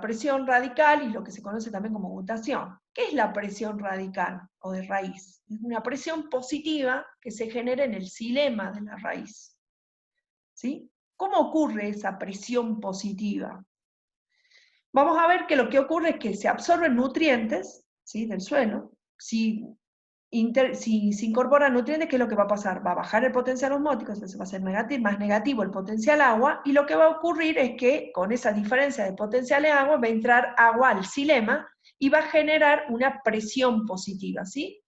Speaker 2: presión radical y lo que se conoce también como mutación. ¿Qué es la presión radical o de raíz? Es una presión positiva que se genera en el xilema de la raíz. ¿Sí? ¿Cómo ocurre esa presión positiva? Vamos a ver que lo que ocurre es que se absorben nutrientes, ¿sí? Del suelo. Si se incorporan nutrientes, ¿qué es lo que va a pasar? Va a bajar el potencial osmótico, entonces va a ser más negativo el potencial agua, y lo que va a ocurrir es que con esa diferencia de potencial de agua va a entrar agua al xilema y va a generar una presión positiva, ¿sí?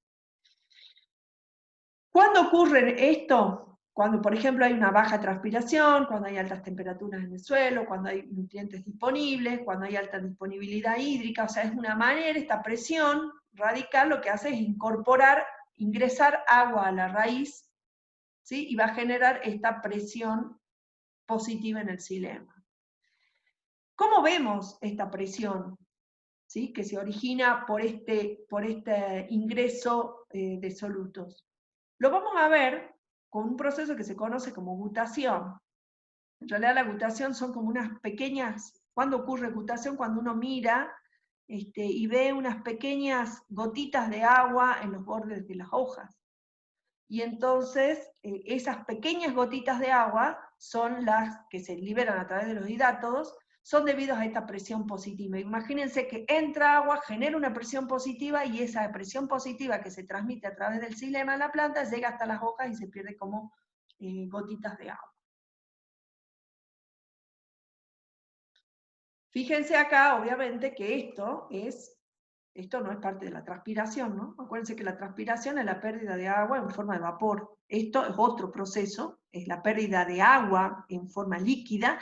Speaker 2: ¿Cuándo ocurre esto? Cuando, por ejemplo, hay una baja transpiración, cuando hay altas temperaturas en el suelo, cuando hay nutrientes disponibles, cuando hay alta disponibilidad hídrica, o sea, es una manera, esta presión radical lo que hace es ingresar agua a la raíz, ¿sí? Y va a generar esta presión positiva en el xilema. ¿Cómo vemos esta presión? ¿Sí? Que se origina por este ingreso de solutos. Lo vamos a ver con un proceso que se conoce como gutación. En realidad la gutación son como unas pequeñas ¿Cuándo ocurre ecutación? Cuando uno mira y ve unas pequeñas gotitas de agua en los bordes de las hojas. Y entonces esas pequeñas gotitas de agua son las que se liberan a través de los hidátodos, son debidos a esta presión positiva. Imagínense que entra agua, genera una presión positiva, y esa presión positiva que se transmite a través del xilema de la planta llega hasta las hojas y se pierde como gotitas de agua. Fíjense acá, obviamente, que esto no es parte de la transpiración, ¿no? Acuérdense que la transpiración es la pérdida de agua en forma de vapor. Esto es otro proceso, es la pérdida de agua en forma líquida,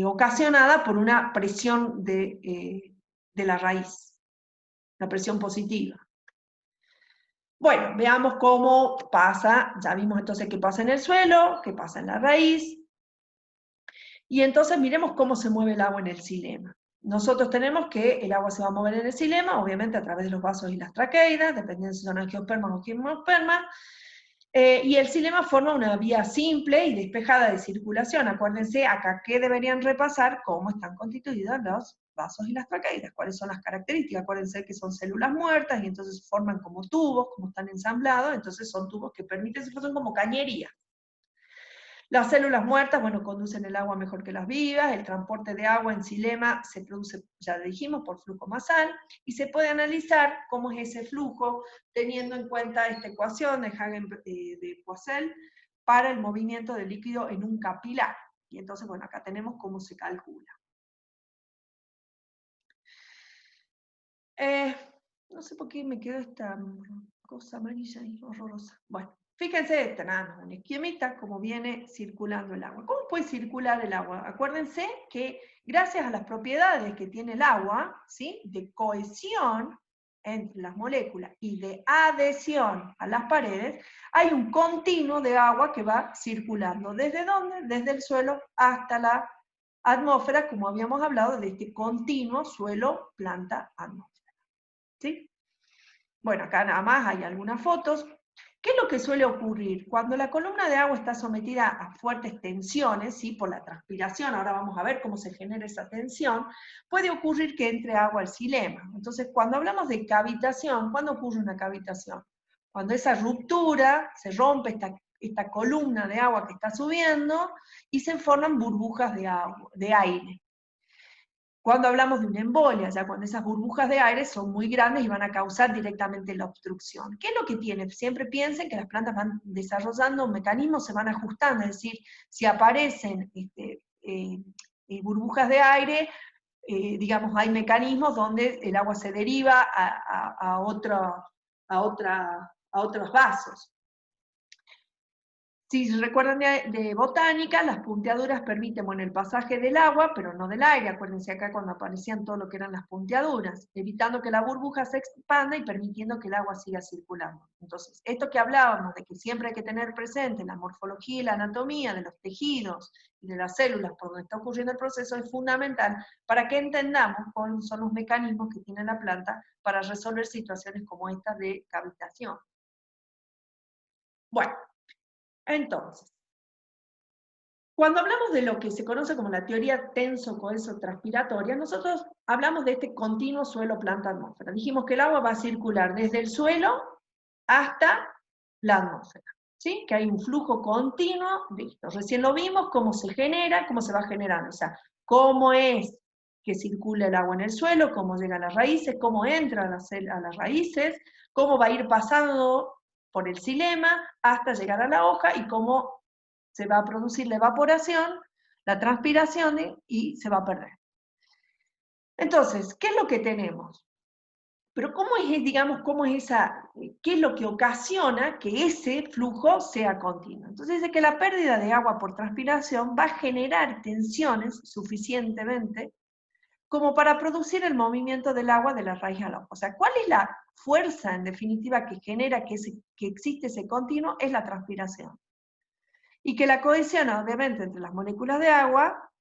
Speaker 2: ocasionada por una presión de la raíz, la presión positiva. Bueno, veamos cómo pasa, ya vimos entonces qué pasa en el suelo, qué pasa en la raíz, y entonces miremos cómo se mueve el agua en el xilema. Nosotros tenemos que el agua se va a mover en el xilema, obviamente a través de los vasos y las traqueidas, dependiendo si son angiospermas o gimnospermas, y el xilema forma una vía simple y despejada de circulación. Acuérdense acá que deberían repasar cómo están constituidos los vasos y las traqueidas, cuáles son las características. Acuérdense que son células muertas y entonces forman como tubos, como están ensamblados, entonces son tubos que permiten, son como cañerías. Las células muertas, bueno, conducen el agua mejor que las vivas, el transporte de agua en xilema se produce, ya dijimos, por flujo masal, y se puede analizar cómo es ese flujo teniendo en cuenta esta ecuación de Hagen-Poiseuille para el movimiento del líquido en un capilar. Y entonces, bueno, acá tenemos cómo se calcula. No sé por qué me quedó esta cosa amarilla ahí, horrorosa. Bueno. Fíjense, tenemos un esquemita, cómo viene circulando el agua. ¿Cómo puede circular el agua? Acuérdense que gracias a las propiedades que tiene el agua, ¿sí?, de cohesión entre las moléculas y de adhesión a las paredes, hay un continuo de agua que va circulando. ¿Desde dónde? Desde el suelo hasta la atmósfera, como habíamos hablado de este continuo suelo, planta, atmósfera. ¿Sí? Bueno, acá nada más hay algunas fotos. ¿Qué es lo que suele ocurrir? Cuando la columna de agua está sometida a fuertes tensiones, ¿sí?, por la transpiración, ahora vamos a ver cómo se genera esa tensión, puede ocurrir que entre agua al xilema. Entonces, cuando hablamos de cavitación, ¿cuándo ocurre una cavitación? Cuando esa ruptura, se rompe esta columna de agua que está subiendo y se forman burbujas de aire. Cuando hablamos de una embolia, ya cuando esas burbujas de aire son muy grandes y van a causar directamente la obstrucción. ¿Qué es lo que tiene? Siempre piensen que las plantas van desarrollando mecanismos, se van ajustando, es decir, si aparecen burbujas de aire, digamos, hay mecanismos donde el agua se deriva a otros vasos. Si recuerdan de botánica, las punteaduras permiten, bueno, el pasaje del agua, pero no del aire. Acuérdense acá cuando aparecían todo lo que eran las punteaduras, evitando que la burbuja se expanda y permitiendo que el agua siga circulando. Entonces, esto que hablábamos de que siempre hay que tener presente la morfología y la anatomía de los tejidos y de las células por donde está ocurriendo el proceso es fundamental para que entendamos cuáles son los mecanismos que tiene la planta para resolver situaciones como esta de cavitación. Bueno. Entonces, cuando hablamos de lo que se conoce como la teoría tenso-coheso-transpiratoria, nosotros hablamos de este continuo suelo-planta-atmósfera. Dijimos que el agua va a circular desde el suelo hasta la atmósfera, ¿sí? Que hay un flujo continuo de esto. Recién lo vimos, cómo se genera, cómo se va generando, o sea, cómo es que circula el agua en el suelo, cómo llega a las raíces, cómo entra a las raíces, cómo va a ir pasando por el xilema hasta llegar a la hoja y cómo se va a producir la evaporación, la transpiración y se va a perder. Entonces, ¿qué es lo que tenemos? Pero ¿cómo es, digamos, qué es lo que ocasiona que ese flujo sea continuo? Entonces dice que la pérdida de agua por transpiración va a generar tensiones suficientemente como para producir el movimiento del agua de la raíz a la hoja. O sea, ¿cuál es la fuerza, en definitiva, que genera que existe ese continuo? Es la transpiración. Y que la cohesión, obviamente, entre las moléculas de agua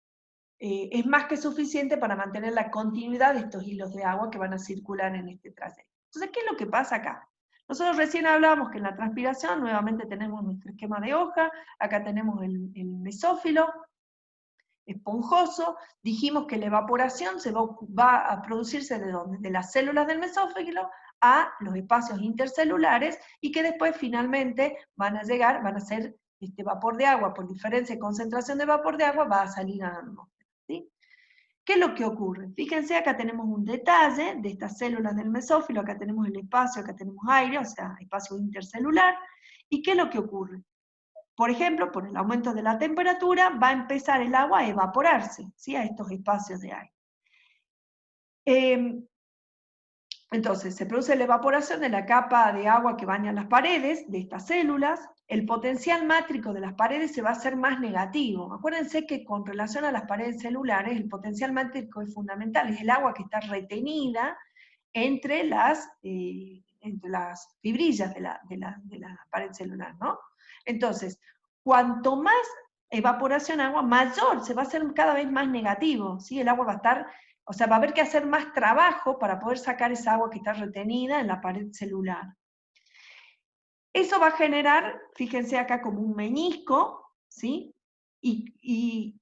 Speaker 2: es más que suficiente para mantener la continuidad de estos hilos de agua que van a circular en este trayecto. Entonces, ¿qué es lo que pasa acá? Nosotros recién hablábamos que en la transpiración, nuevamente tenemos nuestro esquema de hoja, acá tenemos el mesófilo, esponjoso. Dijimos que la evaporación va a producirse ¿de dónde? De las células del mesófilo a los espacios intercelulares, y que después finalmente van a ser este vapor de agua, por diferencia de concentración de vapor de agua, va a salir a la atmósfera, ¿sí? ¿Qué es lo que ocurre? Fíjense, acá tenemos un detalle de estas células del mesófilo, acá tenemos el espacio, acá tenemos aire, o sea, espacio intercelular. ¿Y qué es lo que ocurre? Por ejemplo, por el aumento de la temperatura, va a empezar el agua a evaporarse, ¿sí? A estos espacios de aire. Entonces, se produce la evaporación de la capa de agua que baña las paredes de estas células. El potencial mátrico de las paredes se va a hacer más negativo. Acuérdense que con relación a las paredes celulares, el potencial mátrico es fundamental, es el agua que está retenida entre las fibrillas de la pared celular, ¿no? Entonces, cuanto más evaporación agua, mayor, se va a hacer cada vez más negativo, ¿sí? El agua va a estar, o sea, va a haber que hacer más trabajo para poder sacar esa agua que está retenida en la pared celular. Eso va a generar, fíjense acá, como un meñisco, ¿sí? Y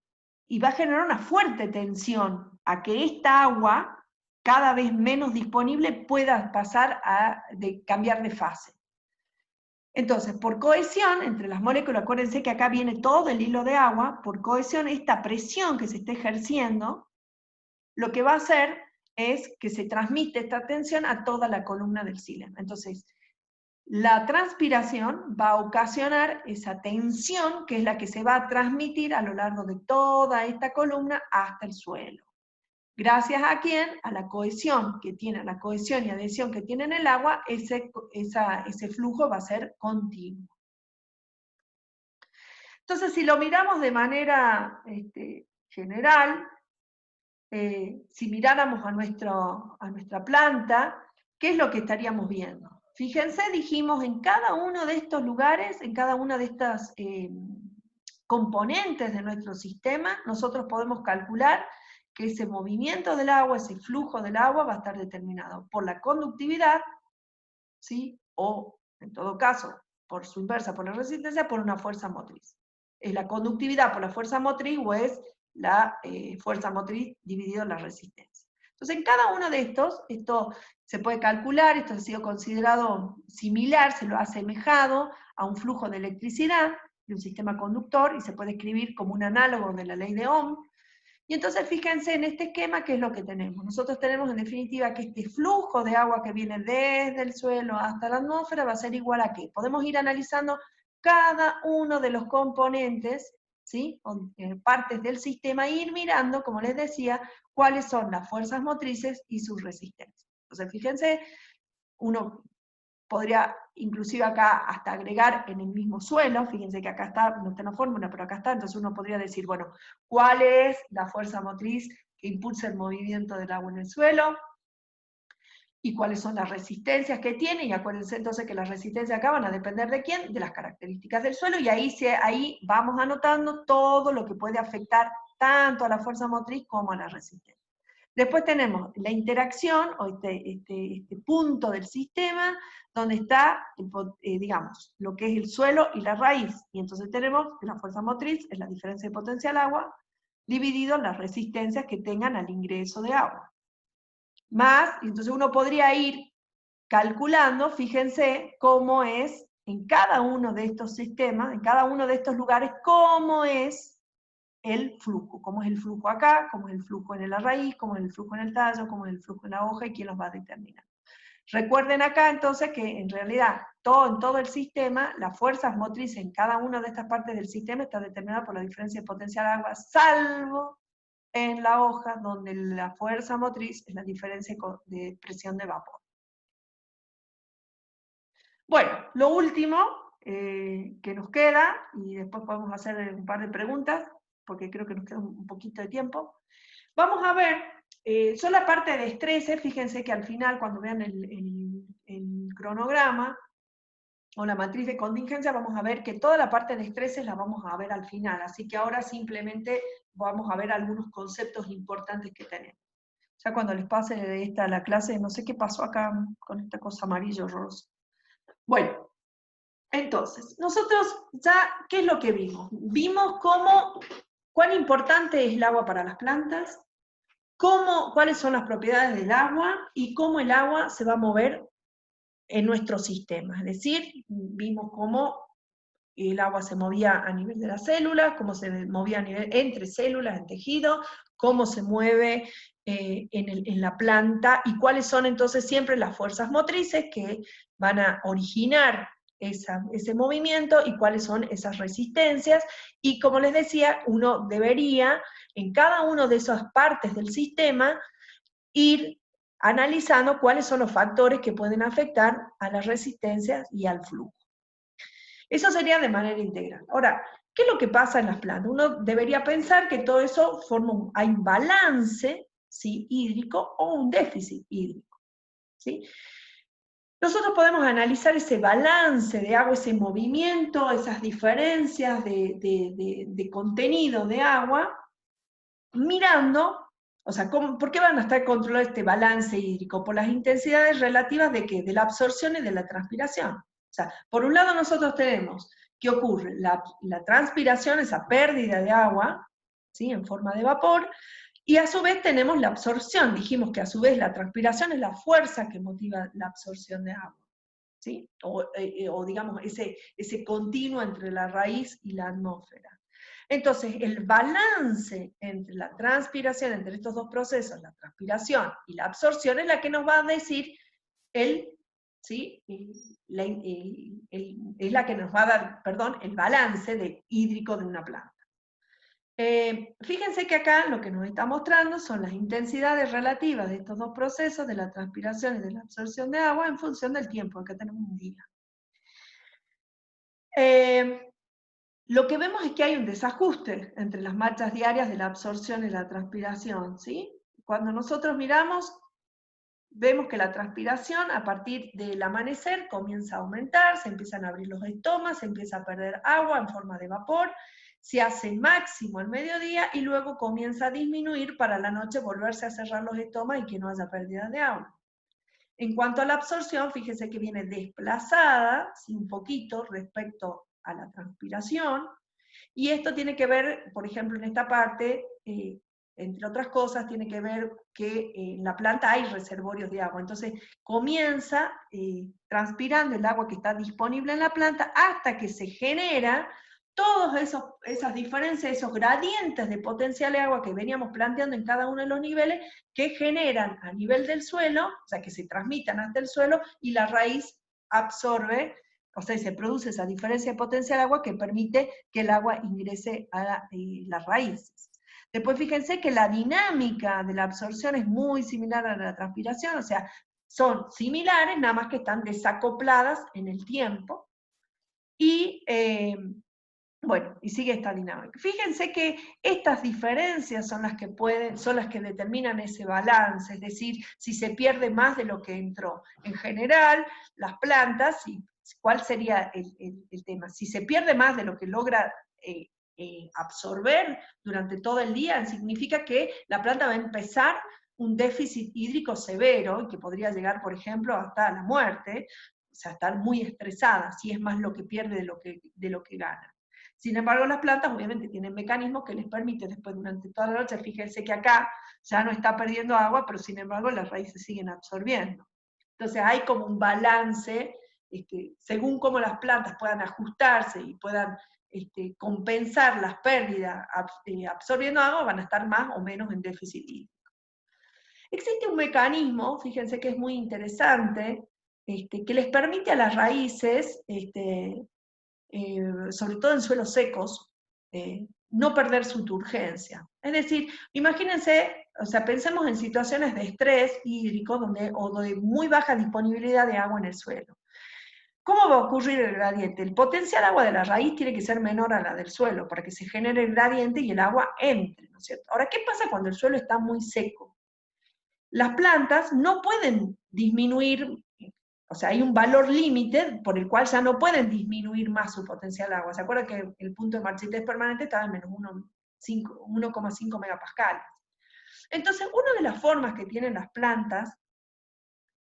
Speaker 2: va a generar una fuerte tensión a que esta agua, cada vez menos disponible, pueda pasar a cambiar de fase. Entonces, por cohesión entre las moléculas, acuérdense que acá viene todo el hilo de agua, por cohesión, esta presión que se está ejerciendo, lo que va a hacer es que se transmite esta tensión a toda la columna del xilema. Entonces, la transpiración va a ocasionar esa tensión, que es la que se va a transmitir a lo largo de toda esta columna hasta el suelo. Gracias a quién? A la cohesión que tiene, a la cohesión y adhesión que tiene en el agua, ese flujo va a ser continuo. Entonces, si lo miramos de manera general, si miráramos a nuestra planta, ¿qué es lo que estaríamos viendo? Fíjense, dijimos, en cada uno de estos lugares, en cada una de estas componentes de nuestro sistema, nosotros podemos calcular que ese movimiento del agua, ese flujo del agua, va a estar determinado por la conductividad, ¿sí? O, en todo caso, por su inversa, por la resistencia, por una fuerza motriz. ¿Es la conductividad por la fuerza motriz o es la fuerza motriz dividido en la resistencia? Entonces, en cada uno de estos, esto se puede calcular, esto ha sido considerado similar, se lo ha asemejado a un flujo de electricidad de un sistema conductor, y se puede escribir como un análogo de la ley de Ohm. Y entonces fíjense en este esquema qué es lo que tenemos. Nosotros tenemos en definitiva que este flujo de agua que viene desde el suelo hasta la atmósfera va a ser igual a qué. Podemos ir analizando cada uno de los componentes, ¿sí? Partes del sistema, e ir mirando, como les decía, cuáles son las fuerzas motrices y sus resistencias. Entonces fíjense, uno podría inclusive acá hasta agregar en el mismo suelo, fíjense que acá está, no está en la fórmula, pero acá está, entonces uno podría decir, bueno, ¿cuál es la fuerza motriz que impulsa el movimiento del agua en el suelo? ¿Y cuáles son las resistencias que tiene? Y acuérdense entonces que las resistencias acá van a depender ¿de quién? De las características del suelo, y ahí vamos anotando todo lo que puede afectar tanto a la fuerza motriz como a la resistencia. Después tenemos la interacción, o este punto del sistema, donde está, digamos, lo que es el suelo y la raíz. Y entonces tenemos que la fuerza motriz es la diferencia de potencial agua, dividido en las resistencias que tengan al ingreso de agua. Más, y entonces uno podría ir calculando, fíjense, cómo es en cada uno de estos sistemas, en cada uno de estos lugares, cómo es el flujo, cómo es el flujo acá, cómo es el flujo en la raíz, cómo es el flujo en el tallo, cómo es el flujo en la hoja, y quién los va a determinar. Recuerden acá entonces que en realidad en todo el sistema, las fuerzas motrices en cada una de estas partes del sistema está determinada por la diferencia de potencial de agua, salvo en la hoja, donde la fuerza motriz es la diferencia de presión de vapor. Bueno, lo último que nos queda, y después podemos hacer un par de preguntas, porque creo que nos queda un poquito de tiempo. Vamos a ver, son la parte de estreses, fíjense que al final, cuando vean el cronograma, o la matriz de contingencia, vamos a ver que toda la parte de estreses la vamos a ver al final, así que ahora simplemente vamos a ver algunos conceptos importantes que tenemos. Ya cuando les pase de esta la clase, no sé qué pasó acá con esta cosa amarillo horrorosa. Bueno, entonces, nosotros ya, ¿qué es lo que vimos? Vimos cómo ¿Cuán importante es el agua para las plantas? ¿Cuáles son las propiedades del agua? Y cómo el agua se va a mover en nuestro sistema. Es decir, vimos cómo el agua se movía a nivel de las células, cómo se movía a nivel entre células, en tejido, cómo se mueve en la planta, y cuáles son entonces siempre las fuerzas motrices que van a originar ese movimiento, y cuáles son esas resistencias, y como les decía, uno debería, en cada una de esas partes del sistema, ir analizando cuáles son los factores que pueden afectar a las resistencias y al flujo. Eso sería de manera integral. Ahora, ¿qué es lo que pasa en las plantas? Uno debería pensar que todo eso hay un balance, ¿sí?, hídrico, o un déficit hídrico, ¿sí? Nosotros podemos analizar ese balance de agua, ese movimiento, esas diferencias de contenido de agua, mirando, o sea, ¿por qué van a estar controlados este balance hídrico? Por las intensidades relativas de ¿qué? De la absorción y de la transpiración. O sea, por un lado nosotros tenemos, ¿qué ocurre? La transpiración, esa pérdida de agua, ¿sí?, en forma de vapor, y a su vez tenemos la absorción. Dijimos que a su vez la transpiración es la fuerza que motiva la absorción de agua, ¿sí? O digamos, ese continuo entre la raíz y la atmósfera. Entonces, el balance entre la transpiración, entre estos dos procesos, la transpiración y la absorción, es la que nos va a decir ¿sí? Es la que nos va a dar, perdón, el balance hídrico de una planta. Fíjense que acá lo que nos está mostrando son las intensidades relativas de estos dos procesos, de la transpiración y de la absorción de agua, en función del tiempo. Acá tenemos un día. Lo que vemos es que hay un desajuste entre las marchas diarias de la absorción y la transpiración, ¿sí? Cuando nosotros miramos, vemos que la transpiración a partir del amanecer comienza a aumentar, se empiezan a abrir los estomas, se empieza a perder agua en forma de vapor, se hace máximo al mediodía y luego comienza a disminuir para la noche volverse a cerrar los estomas y que no haya pérdida de agua. En cuanto a la absorción, fíjense que viene desplazada, ¿sí?, un poquito respecto a la transpiración, y esto tiene que ver, por ejemplo, en esta parte, entre otras cosas, tiene que ver que en la planta hay reservorios de agua, entonces comienza transpirando el agua que está disponible en la planta hasta que se genera todas esas diferencias, esos gradientes de potencial de agua que veníamos planteando en cada uno de los niveles, que generan a nivel del suelo, o sea, que se transmitan hasta el suelo, y la raíz absorbe, o sea, se produce esa diferencia de potencial de agua que permite que el agua ingrese a las raíces. Después fíjense que la dinámica de la absorción es muy similar a la transpiración, o sea, son similares, nada más que están desacopladas en el tiempo, y bueno, y sigue esta dinámica. Fíjense que estas diferencias son las que determinan ese balance, es decir, si se pierde más de lo que entró. En general, las plantas, ¿cuál sería el tema? Si se pierde más de lo que logra absorber durante todo el día, significa que la planta va a empezar un déficit hídrico severo, y que podría llegar, por ejemplo, hasta la muerte, o sea, estar muy estresada, si es más lo que pierde de lo que gana. Sin embargo, las plantas obviamente tienen mecanismos que les permiten después durante toda la noche, fíjense que acá ya no está perdiendo agua, pero sin embargo las raíces siguen absorbiendo. Entonces hay como un balance, según cómo las plantas puedan ajustarse y puedan compensar las pérdidas absorbiendo agua, van a estar más o menos en déficit hídrico. Existe un mecanismo, fíjense que es muy interesante, que les permite a las raíces, sobre todo en suelos secos, no perder su turgencia. Es decir, imagínense, o sea, pensemos en situaciones de estrés hídrico o de muy baja disponibilidad de agua en el suelo. ¿Cómo va a ocurrir el gradiente? El potencial agua de la raíz tiene que ser menor a la del suelo para que se genere el gradiente y el agua entre, ¿no es cierto? Ahora, ¿qué pasa cuando el suelo está muy seco? Las plantas no pueden disminuir, o sea, hay un valor límite por el cual ya no pueden disminuir más su potencial de agua. ¿Se acuerdan que el punto de marchitez permanente estaba en menos 1,5 megapascales? Entonces, una de las formas que tienen las plantas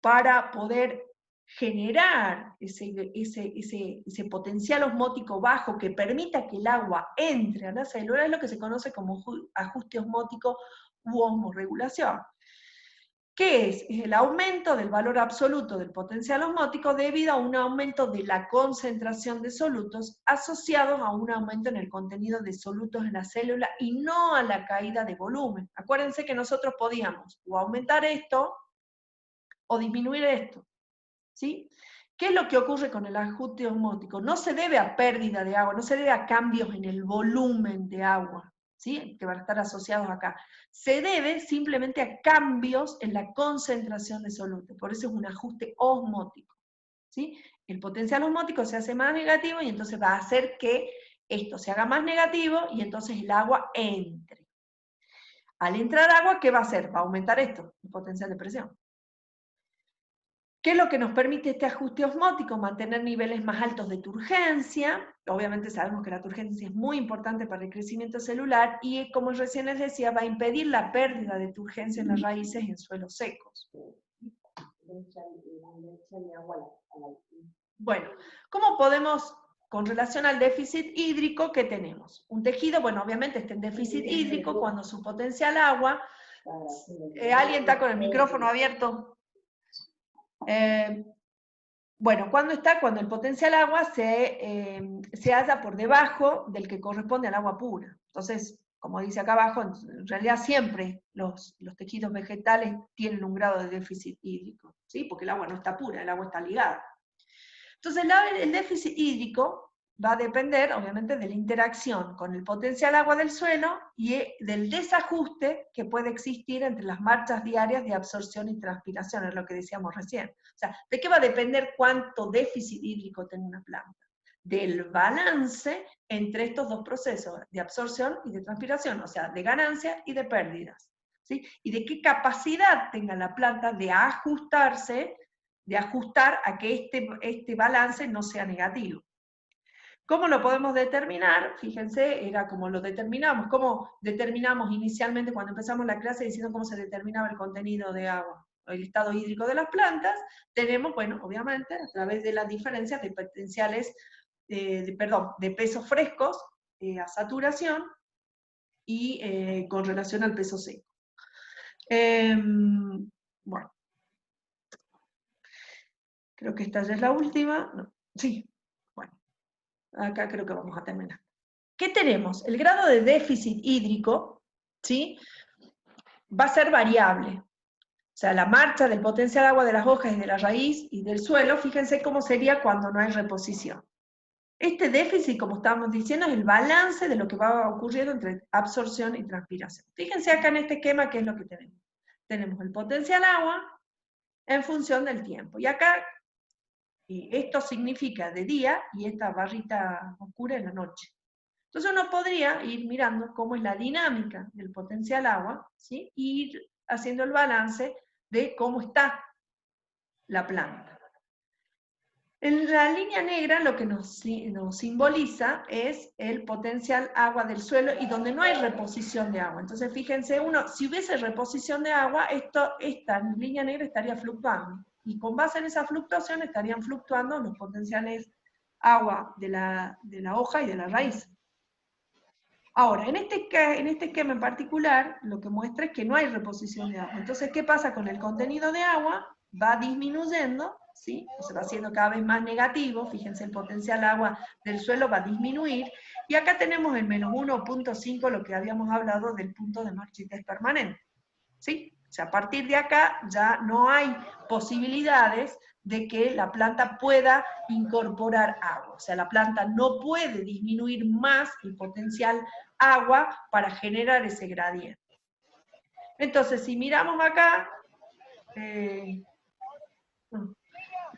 Speaker 2: para poder generar ese potencial osmótico bajo que permita que el agua entre a la célula es lo que se conoce como ajuste osmótico u osmorregulación. ¿Qué es? Es el aumento del valor absoluto del potencial osmótico debido a un aumento de la concentración de solutos asociados a un aumento en el contenido de solutos en la célula y no a la caída de volumen. Acuérdense que nosotros podíamos o aumentar esto o disminuir esto, ¿sí? ¿Qué es lo que ocurre con el ajuste osmótico? No se debe a pérdida de agua, no se debe a cambios en el volumen de agua, ¿sí? Que van a estar asociados acá. Se debe simplemente a cambios en la concentración de soluto, por eso es un ajuste osmótico, ¿sí? El potencial osmótico se hace más negativo y entonces va a hacer que esto se haga más negativo y entonces el agua entre. Al entrar agua, ¿qué va a hacer? Va a aumentar esto, el potencial de presión. ¿Qué es lo que nos permite este ajuste osmótico? Mantener niveles más altos de turgencia. Obviamente sabemos que la turgencia es muy importante para el crecimiento celular y, como recién les decía, va a impedir la pérdida de turgencia en las raíces en suelos secos. Bueno, ¿cómo podemos, con relación al déficit hídrico que tenemos? Un tejido, bueno, obviamente está en déficit hídrico cuando su potencial agua... ¿Alguien está con el micrófono abierto? Bueno, cuando el potencial agua se halla por debajo del que corresponde al agua pura. Entonces, como dice acá abajo, en realidad siempre los tejidos vegetales tienen un grado de déficit hídrico, ¿sí? Porque el agua no está pura, el agua está ligada. Entonces, el déficit hídrico va a depender, obviamente, de la interacción con el potencial agua del suelo y del desajuste que puede existir entre las marchas diarias de absorción y transpiración, es lo que decíamos recién. O sea, ¿de qué va a depender cuánto déficit hídrico tiene una planta? Del balance entre estos dos procesos, de absorción y de transpiración, o sea, de ganancias y de pérdidas, ¿sí? Y de qué capacidad tenga la planta de ajustarse, de ajustar a que este balance no sea negativo. ¿Cómo lo podemos determinar? Fíjense, era como lo determinamos. ¿Cómo determinamos inicialmente cuando empezamos la clase diciendo cómo se determinaba el contenido de agua? El estado hídrico de las plantas, tenemos, bueno, obviamente, a través de las diferencias de potenciales, de pesos frescos a saturación y con relación al peso seco. Bueno, creo que esta ya es la última. No, sí, bueno, acá creo que vamos a terminar. ¿Qué tenemos? El grado de déficit hídrico, ¿sí? Va a ser variable. O sea, la marcha del potencial agua de las hojas y de la raíz y del suelo, fíjense cómo sería cuando no hay reposición. Este déficit, como estábamos diciendo, es el balance de lo que va ocurriendo entre absorción y transpiración. Fíjense acá en este esquema qué es lo que tenemos. Tenemos el potencial agua en función del tiempo. Y acá, esto significa de día y esta barrita oscura en la noche. Entonces uno podría ir mirando cómo es la dinámica del potencial agua, ¿sí? Y ir haciendo el balance de cómo está la planta. En la línea negra lo que nos simboliza es el potencial agua del suelo y donde no hay reposición de agua. Entonces fíjense, si hubiese reposición de agua, esta línea negra estaría fluctuando. Y con base en esa fluctuación estarían fluctuando los potenciales agua de la hoja y de la raíz. Ahora, en este esquema en particular, lo que muestra es que no hay reposición de agua. Entonces, ¿qué pasa con el contenido de agua? Va disminuyendo, ¿sí? Se va haciendo cada vez más negativo. Fíjense, el potencial agua del suelo va a disminuir. Y acá tenemos el menos 1.5, lo que habíamos hablado del punto de marchitez permanente, ¿sí? O sea, a partir de acá ya no hay posibilidades de que la planta pueda incorporar agua. O sea, la planta no puede disminuir más el potencial agua para generar ese gradiente. Entonces, si miramos acá,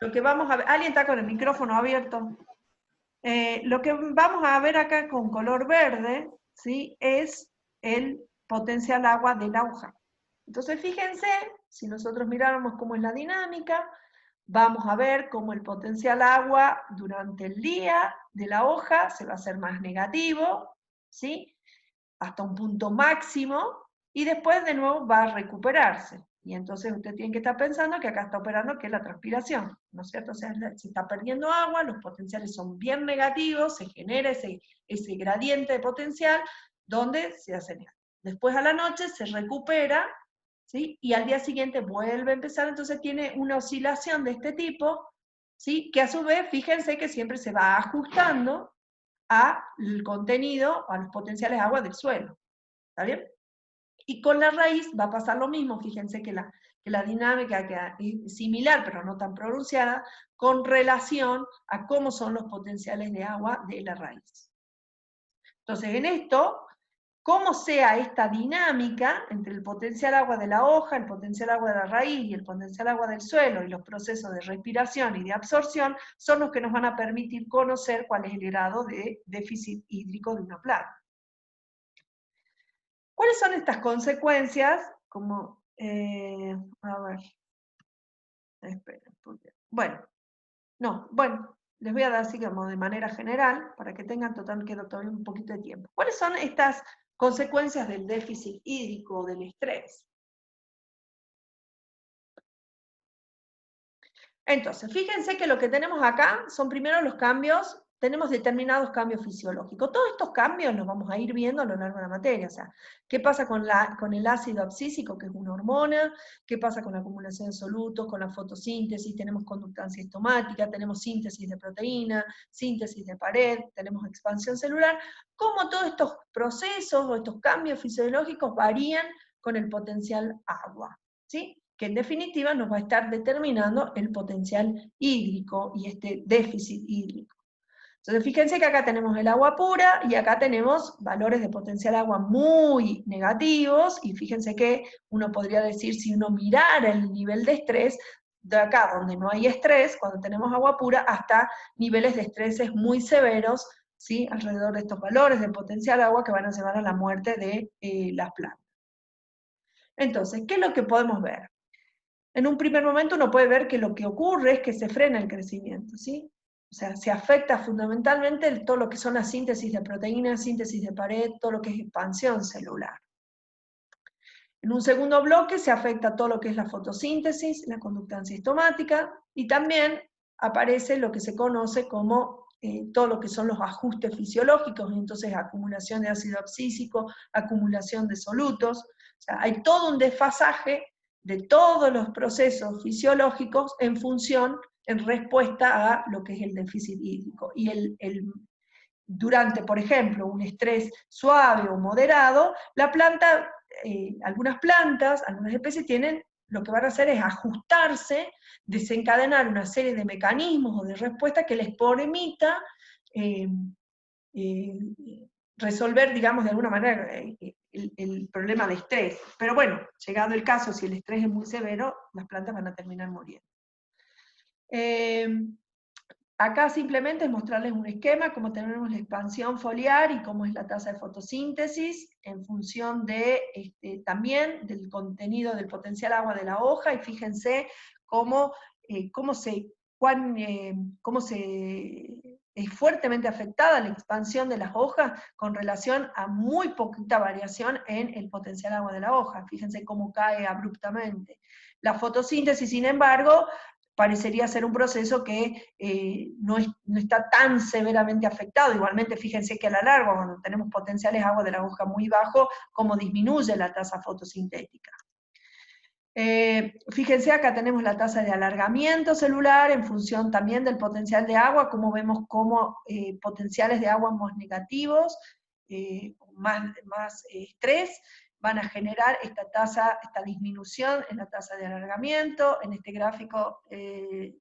Speaker 2: lo que vamos a ver, ¿alguien está con el micrófono abierto? Lo que vamos a ver acá con color verde, ¿sí? Es el potencial agua de la hoja. Entonces, fíjense, si nosotros miráramos cómo es la dinámica, vamos a ver cómo el potencial agua durante el día de la hoja se va a hacer más negativo, ¿sí? Hasta un punto máximo, y después de nuevo va a recuperarse. Y entonces usted tiene que estar pensando que acá está operando que es la transpiración, ¿no es cierto? O sea, se está perdiendo agua, los potenciales son bien negativos, se genera ese gradiente de potencial donde se acelera. Después a la noche se recupera, ¿sí? Y al día siguiente vuelve a empezar, entonces tiene una oscilación de este tipo, ¿sí? Que a su vez, fíjense que siempre se va ajustando al contenido, a los potenciales de agua del suelo, ¿está bien? Y con la raíz va a pasar lo mismo, fíjense que la dinámica es similar, pero no tan pronunciada, con relación a cómo son los potenciales de agua de la raíz. Entonces, en esto, cómo sea esta dinámica entre el potencial agua de la hoja, el potencial agua de la raíz y el potencial agua del suelo y los procesos de respiración y de absorción, son los que nos van a permitir conocer cuál es el grado de déficit hídrico de una planta. ¿Cuáles son estas consecuencias? Como, a ver, esperen, bueno, les voy a dar así como de manera general, para que tengan queda todavía un poquito de tiempo. ¿Cuáles son estas consecuencias del déficit hídrico, del estrés? Entonces, fíjense que lo que tenemos acá son primero los cambios, tenemos determinados cambios fisiológicos. Todos estos cambios los vamos a ir viendo a lo largo de la materia. O sea, ¿qué pasa con el ácido abscísico, que es una hormona? ¿Qué pasa con la acumulación de solutos, con la fotosíntesis? Tenemos conductancia estomática, tenemos síntesis de proteína, síntesis de pared, tenemos expansión celular. ¿Cómo todos estos procesos o estos cambios fisiológicos varían con el potencial agua? ¿Sí? Que en definitiva nos va a estar determinando el potencial hídrico y este déficit hídrico. Entonces fíjense que acá tenemos el agua pura y acá tenemos valores de potencial agua muy negativos, y fíjense que uno podría decir, si uno mirara el nivel de estrés, de acá donde no hay estrés, cuando tenemos agua pura, hasta niveles de estrés muy severos, ¿sí? Alrededor de estos valores de potencial agua que van a llevar a la muerte de las plantas. Entonces, ¿qué es lo que podemos ver? En un primer momento uno puede ver que lo que ocurre es que se frena el crecimiento, ¿sí? O sea, se afecta fundamentalmente todo lo que son la síntesis de proteínas, síntesis de pared, todo lo que es expansión celular. En un segundo bloque se afecta todo lo que es la fotosíntesis, la conductancia estomática, y también aparece lo que se conoce como todo lo que son los ajustes fisiológicos, entonces acumulación de ácido abscísico, acumulación de solutos. O sea, hay todo un desfasaje de todos los procesos fisiológicos en respuesta a lo que es el déficit hídrico. Y durante, por ejemplo, un estrés suave o moderado, la planta, algunas especies lo que van a hacer es ajustarse, desencadenar una serie de mecanismos o de respuestas que les permita resolver, digamos, de alguna manera el problema de estrés. Pero bueno, llegado el caso, si el estrés es muy severo, las plantas van a terminar muriendo. Acá simplemente es mostrarles un esquema, cómo tenemos la expansión foliar y cómo es la tasa de fotosíntesis, en función de, también del contenido del potencial agua de la hoja, y fíjense cómo es fuertemente afectada la expansión de las hojas con relación a muy poquita variación en el potencial agua de la hoja. Fíjense cómo cae abruptamente. La fotosíntesis, sin embargo, parecería ser un proceso que no está tan severamente afectado. Igualmente, fíjense que a la larga, cuando tenemos potenciales agua de la hoja muy bajo, cómo disminuye la tasa fotosintética. Fíjense, acá tenemos la tasa de alargamiento celular en función también del potencial de agua, como vemos como potenciales de agua más negativos, más estrés, van a generar esta disminución en la tasa de alargamiento. En este gráfico que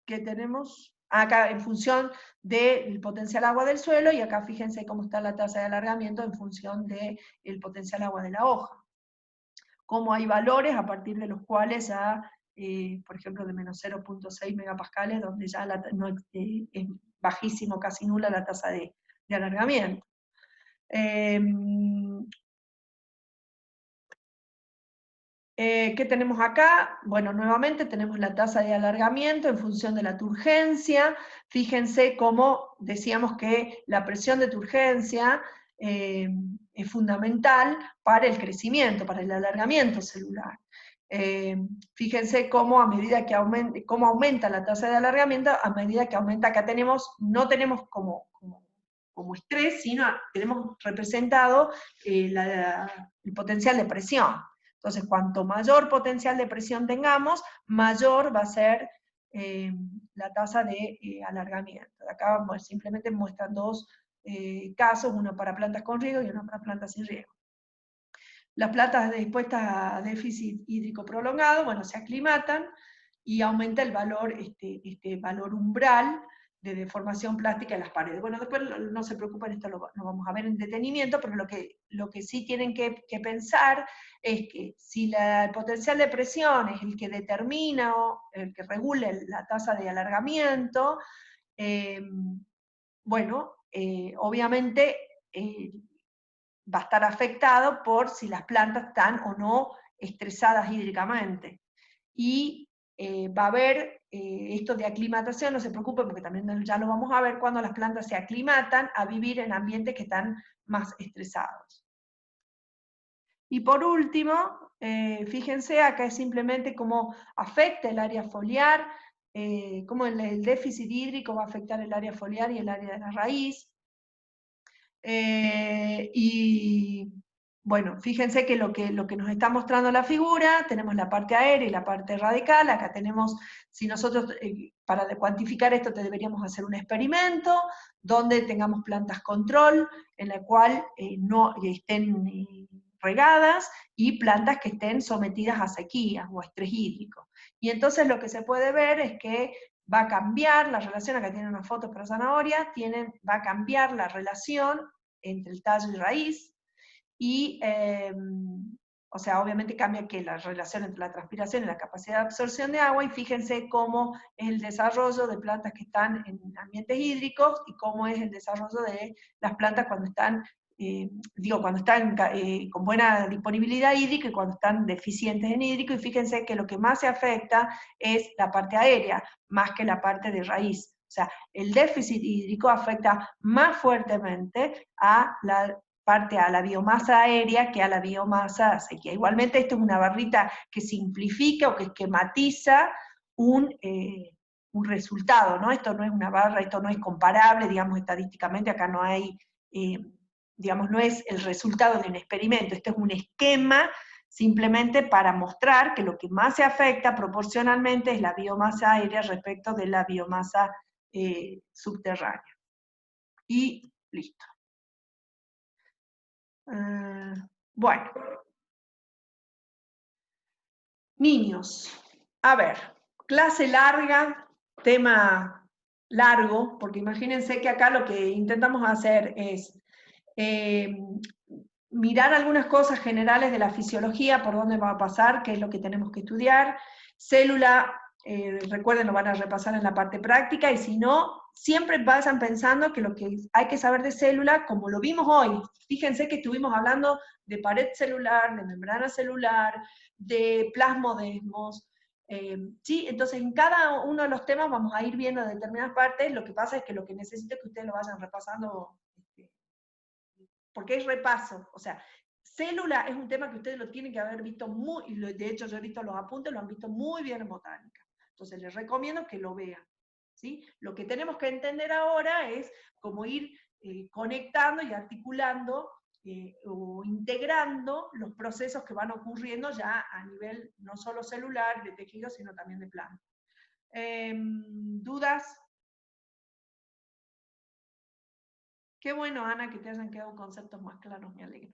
Speaker 2: tenemos acá en función del potencial agua del suelo, y acá fíjense cómo está la tasa de alargamiento en función del potencial agua de la hoja. Cómo hay valores a partir de los cuales ya, por ejemplo, de menos 0.6 megapascales, donde ya es bajísimo, casi nula la tasa de alargamiento. ¿Qué tenemos acá? Bueno, nuevamente tenemos la tasa de alargamiento en función de la turgencia. Fíjense cómo decíamos que la presión de turgencia es fundamental para el crecimiento, para el alargamiento celular. Fíjense cómo a medida que cómo aumenta la tasa de alargamiento, a medida que aumenta, acá no tenemos como estrés, sino tenemos representado el potencial de presión. Entonces, cuanto mayor potencial de presión tengamos, mayor va a ser la tasa de alargamiento. Acá simplemente muestran dos casos, uno para plantas con riego y uno para plantas sin riego. Las plantas expuestas a déficit hídrico prolongado, bueno, se aclimatan y aumenta el valor, este valor umbral de deformación plástica de las paredes. Bueno, después no se preocupen, esto lo vamos a ver en detenimiento, pero lo que sí tienen que pensar es que si el potencial de presión es el que determina o el que regule la tasa de alargamiento, bueno, obviamente va a estar afectado por si las plantas están o no estresadas hídricamente. Y va a haber esto de aclimatación, no se preocupen porque también ya lo vamos a ver cuando las plantas se aclimatan a vivir en ambientes que están más estresados. Y por último, fíjense, acá es simplemente cómo afecta el área foliar, cómo el déficit hídrico va a afectar el área foliar y el área de la raíz. Y bueno, fíjense que lo que nos está mostrando la figura, tenemos la parte aérea y la parte radical. Acá tenemos, si nosotros, para cuantificar esto, deberíamos hacer un experimento, donde tengamos plantas control, en la cual no estén regadas, y plantas que estén sometidas a sequías o a estrés hídrico. Y entonces lo que se puede ver es que va a cambiar la relación, acá tienen unas fotos para zanahoria, va a cambiar la relación entre el tallo y raíz, y, o sea, obviamente cambia que la relación entre la transpiración y la capacidad de absorción de agua, y fíjense cómo es el desarrollo de plantas que están en ambientes hídricos, y cómo es el desarrollo de las plantas cuando están, cuando están con buena disponibilidad hídrica y cuando están deficientes en hídrico, y fíjense que lo que más se afecta es la parte aérea, más que la parte de raíz. O sea, el déficit hídrico afecta más fuertemente a la biomasa aérea que a la biomasa sequía. Igualmente esto es una barrita que simplifica o que esquematiza un resultado, ¿no? Esto no es una barra, esto no es comparable, digamos, estadísticamente, acá no hay, digamos, no es el resultado de un experimento, esto es un esquema simplemente para mostrar que lo que más se afecta proporcionalmente es la biomasa aérea respecto de la biomasa subterránea. Y listo. Bueno. Niños. A ver, clase larga, tema largo, porque imagínense que acá lo que intentamos hacer es mirar algunas cosas generales de la fisiología, por dónde va a pasar, qué es lo que tenemos que estudiar. Célula, recuerden, lo van a repasar en la parte práctica, y si no, siempre vayan pensando que lo que hay que saber de célula, como lo vimos hoy, fíjense que estuvimos hablando de pared celular, de membrana celular, de plasmodesmos, ¿sí? Entonces en cada uno de los temas vamos a ir viendo determinadas partes. Lo que pasa es que lo que necesito es que ustedes lo vayan repasando, porque es repaso. O sea, célula es un tema que ustedes lo tienen que haber visto de hecho yo he visto los apuntes, lo han visto muy bien en botánica. Entonces les recomiendo que lo vean, ¿sí? Lo que tenemos que entender ahora es cómo ir conectando y articulando o integrando los procesos que van ocurriendo ya a nivel no solo celular, de tejido, sino también de planta. ¿Dudas? Qué bueno, Ana, que te hayan quedado conceptos más claros, me alegro.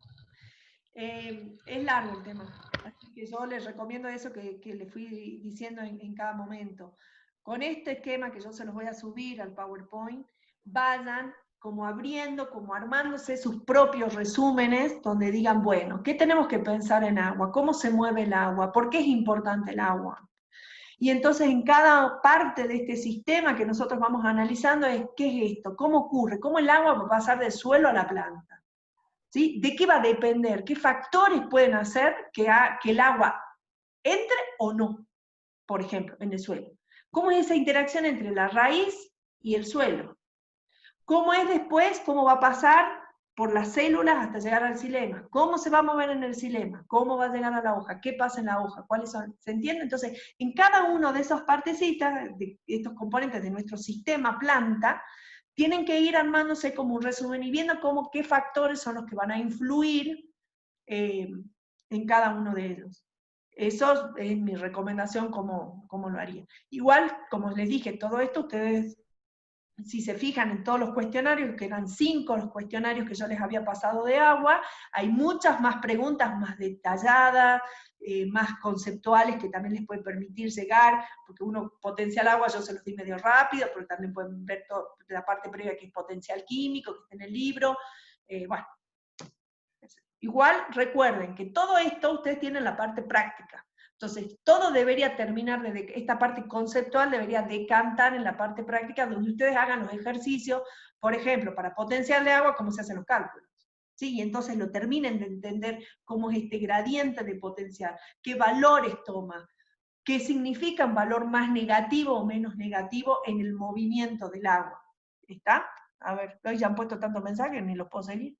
Speaker 2: Es largo el tema, así que yo les recomiendo eso que les fui diciendo en cada momento. Con este esquema que yo se los voy a subir al PowerPoint, vayan como abriendo, como armándose sus propios resúmenes, donde digan, bueno, ¿qué tenemos que pensar en agua? ¿Cómo se mueve el agua? ¿Por qué es importante el agua? Y entonces en cada parte de este sistema que nosotros vamos analizando es, ¿qué es esto? ¿Cómo ocurre? ¿Cómo el agua va a pasar del suelo a la planta? ¿Sí? ¿De qué va a depender? ¿Qué factores pueden hacer que el agua entre o no, por ejemplo, en el suelo? ¿Cómo es esa interacción entre la raíz y el suelo? ¿Cómo es después, cómo va a pasar por las células hasta llegar al xilema. ¿Cómo se va a mover en el xilema? ¿Cómo va a llegar a la hoja? ¿Qué pasa en la hoja? ¿Cuáles son? ¿Se entiende? Entonces, en cada uno de esas partecitas, de estos componentes de nuestro sistema planta, tienen que ir armándose como un resumen y viendo qué factores son los que van a influir en cada uno de ellos. Eso es mi recomendación, cómo lo haría. Igual, como les dije, todo esto ustedes, si se fijan en todos los cuestionarios, que eran 5 los cuestionarios que yo les había pasado de agua, hay muchas más preguntas más detalladas, más conceptuales que también les pueden permitir llegar, porque uno potencial agua, yo se los di medio rápido, pero también pueden ver toda la parte previa que es potencial químico, que está en el libro. Bueno, igual recuerden que todo esto ustedes tienen la parte práctica. Entonces, todo debería terminar, desde esta parte conceptual debería decantar en la parte práctica, donde ustedes hagan los ejercicios, por ejemplo, para potencial de agua, cómo se hacen los cálculos. ¿Sí? Y entonces lo terminen de entender cómo es este gradiente de potencial, qué valores toma, qué significa un valor más negativo o menos negativo en el movimiento del agua. ¿Está? A ver, hoy ya han puesto tantos mensajes, ni los puedo seguir.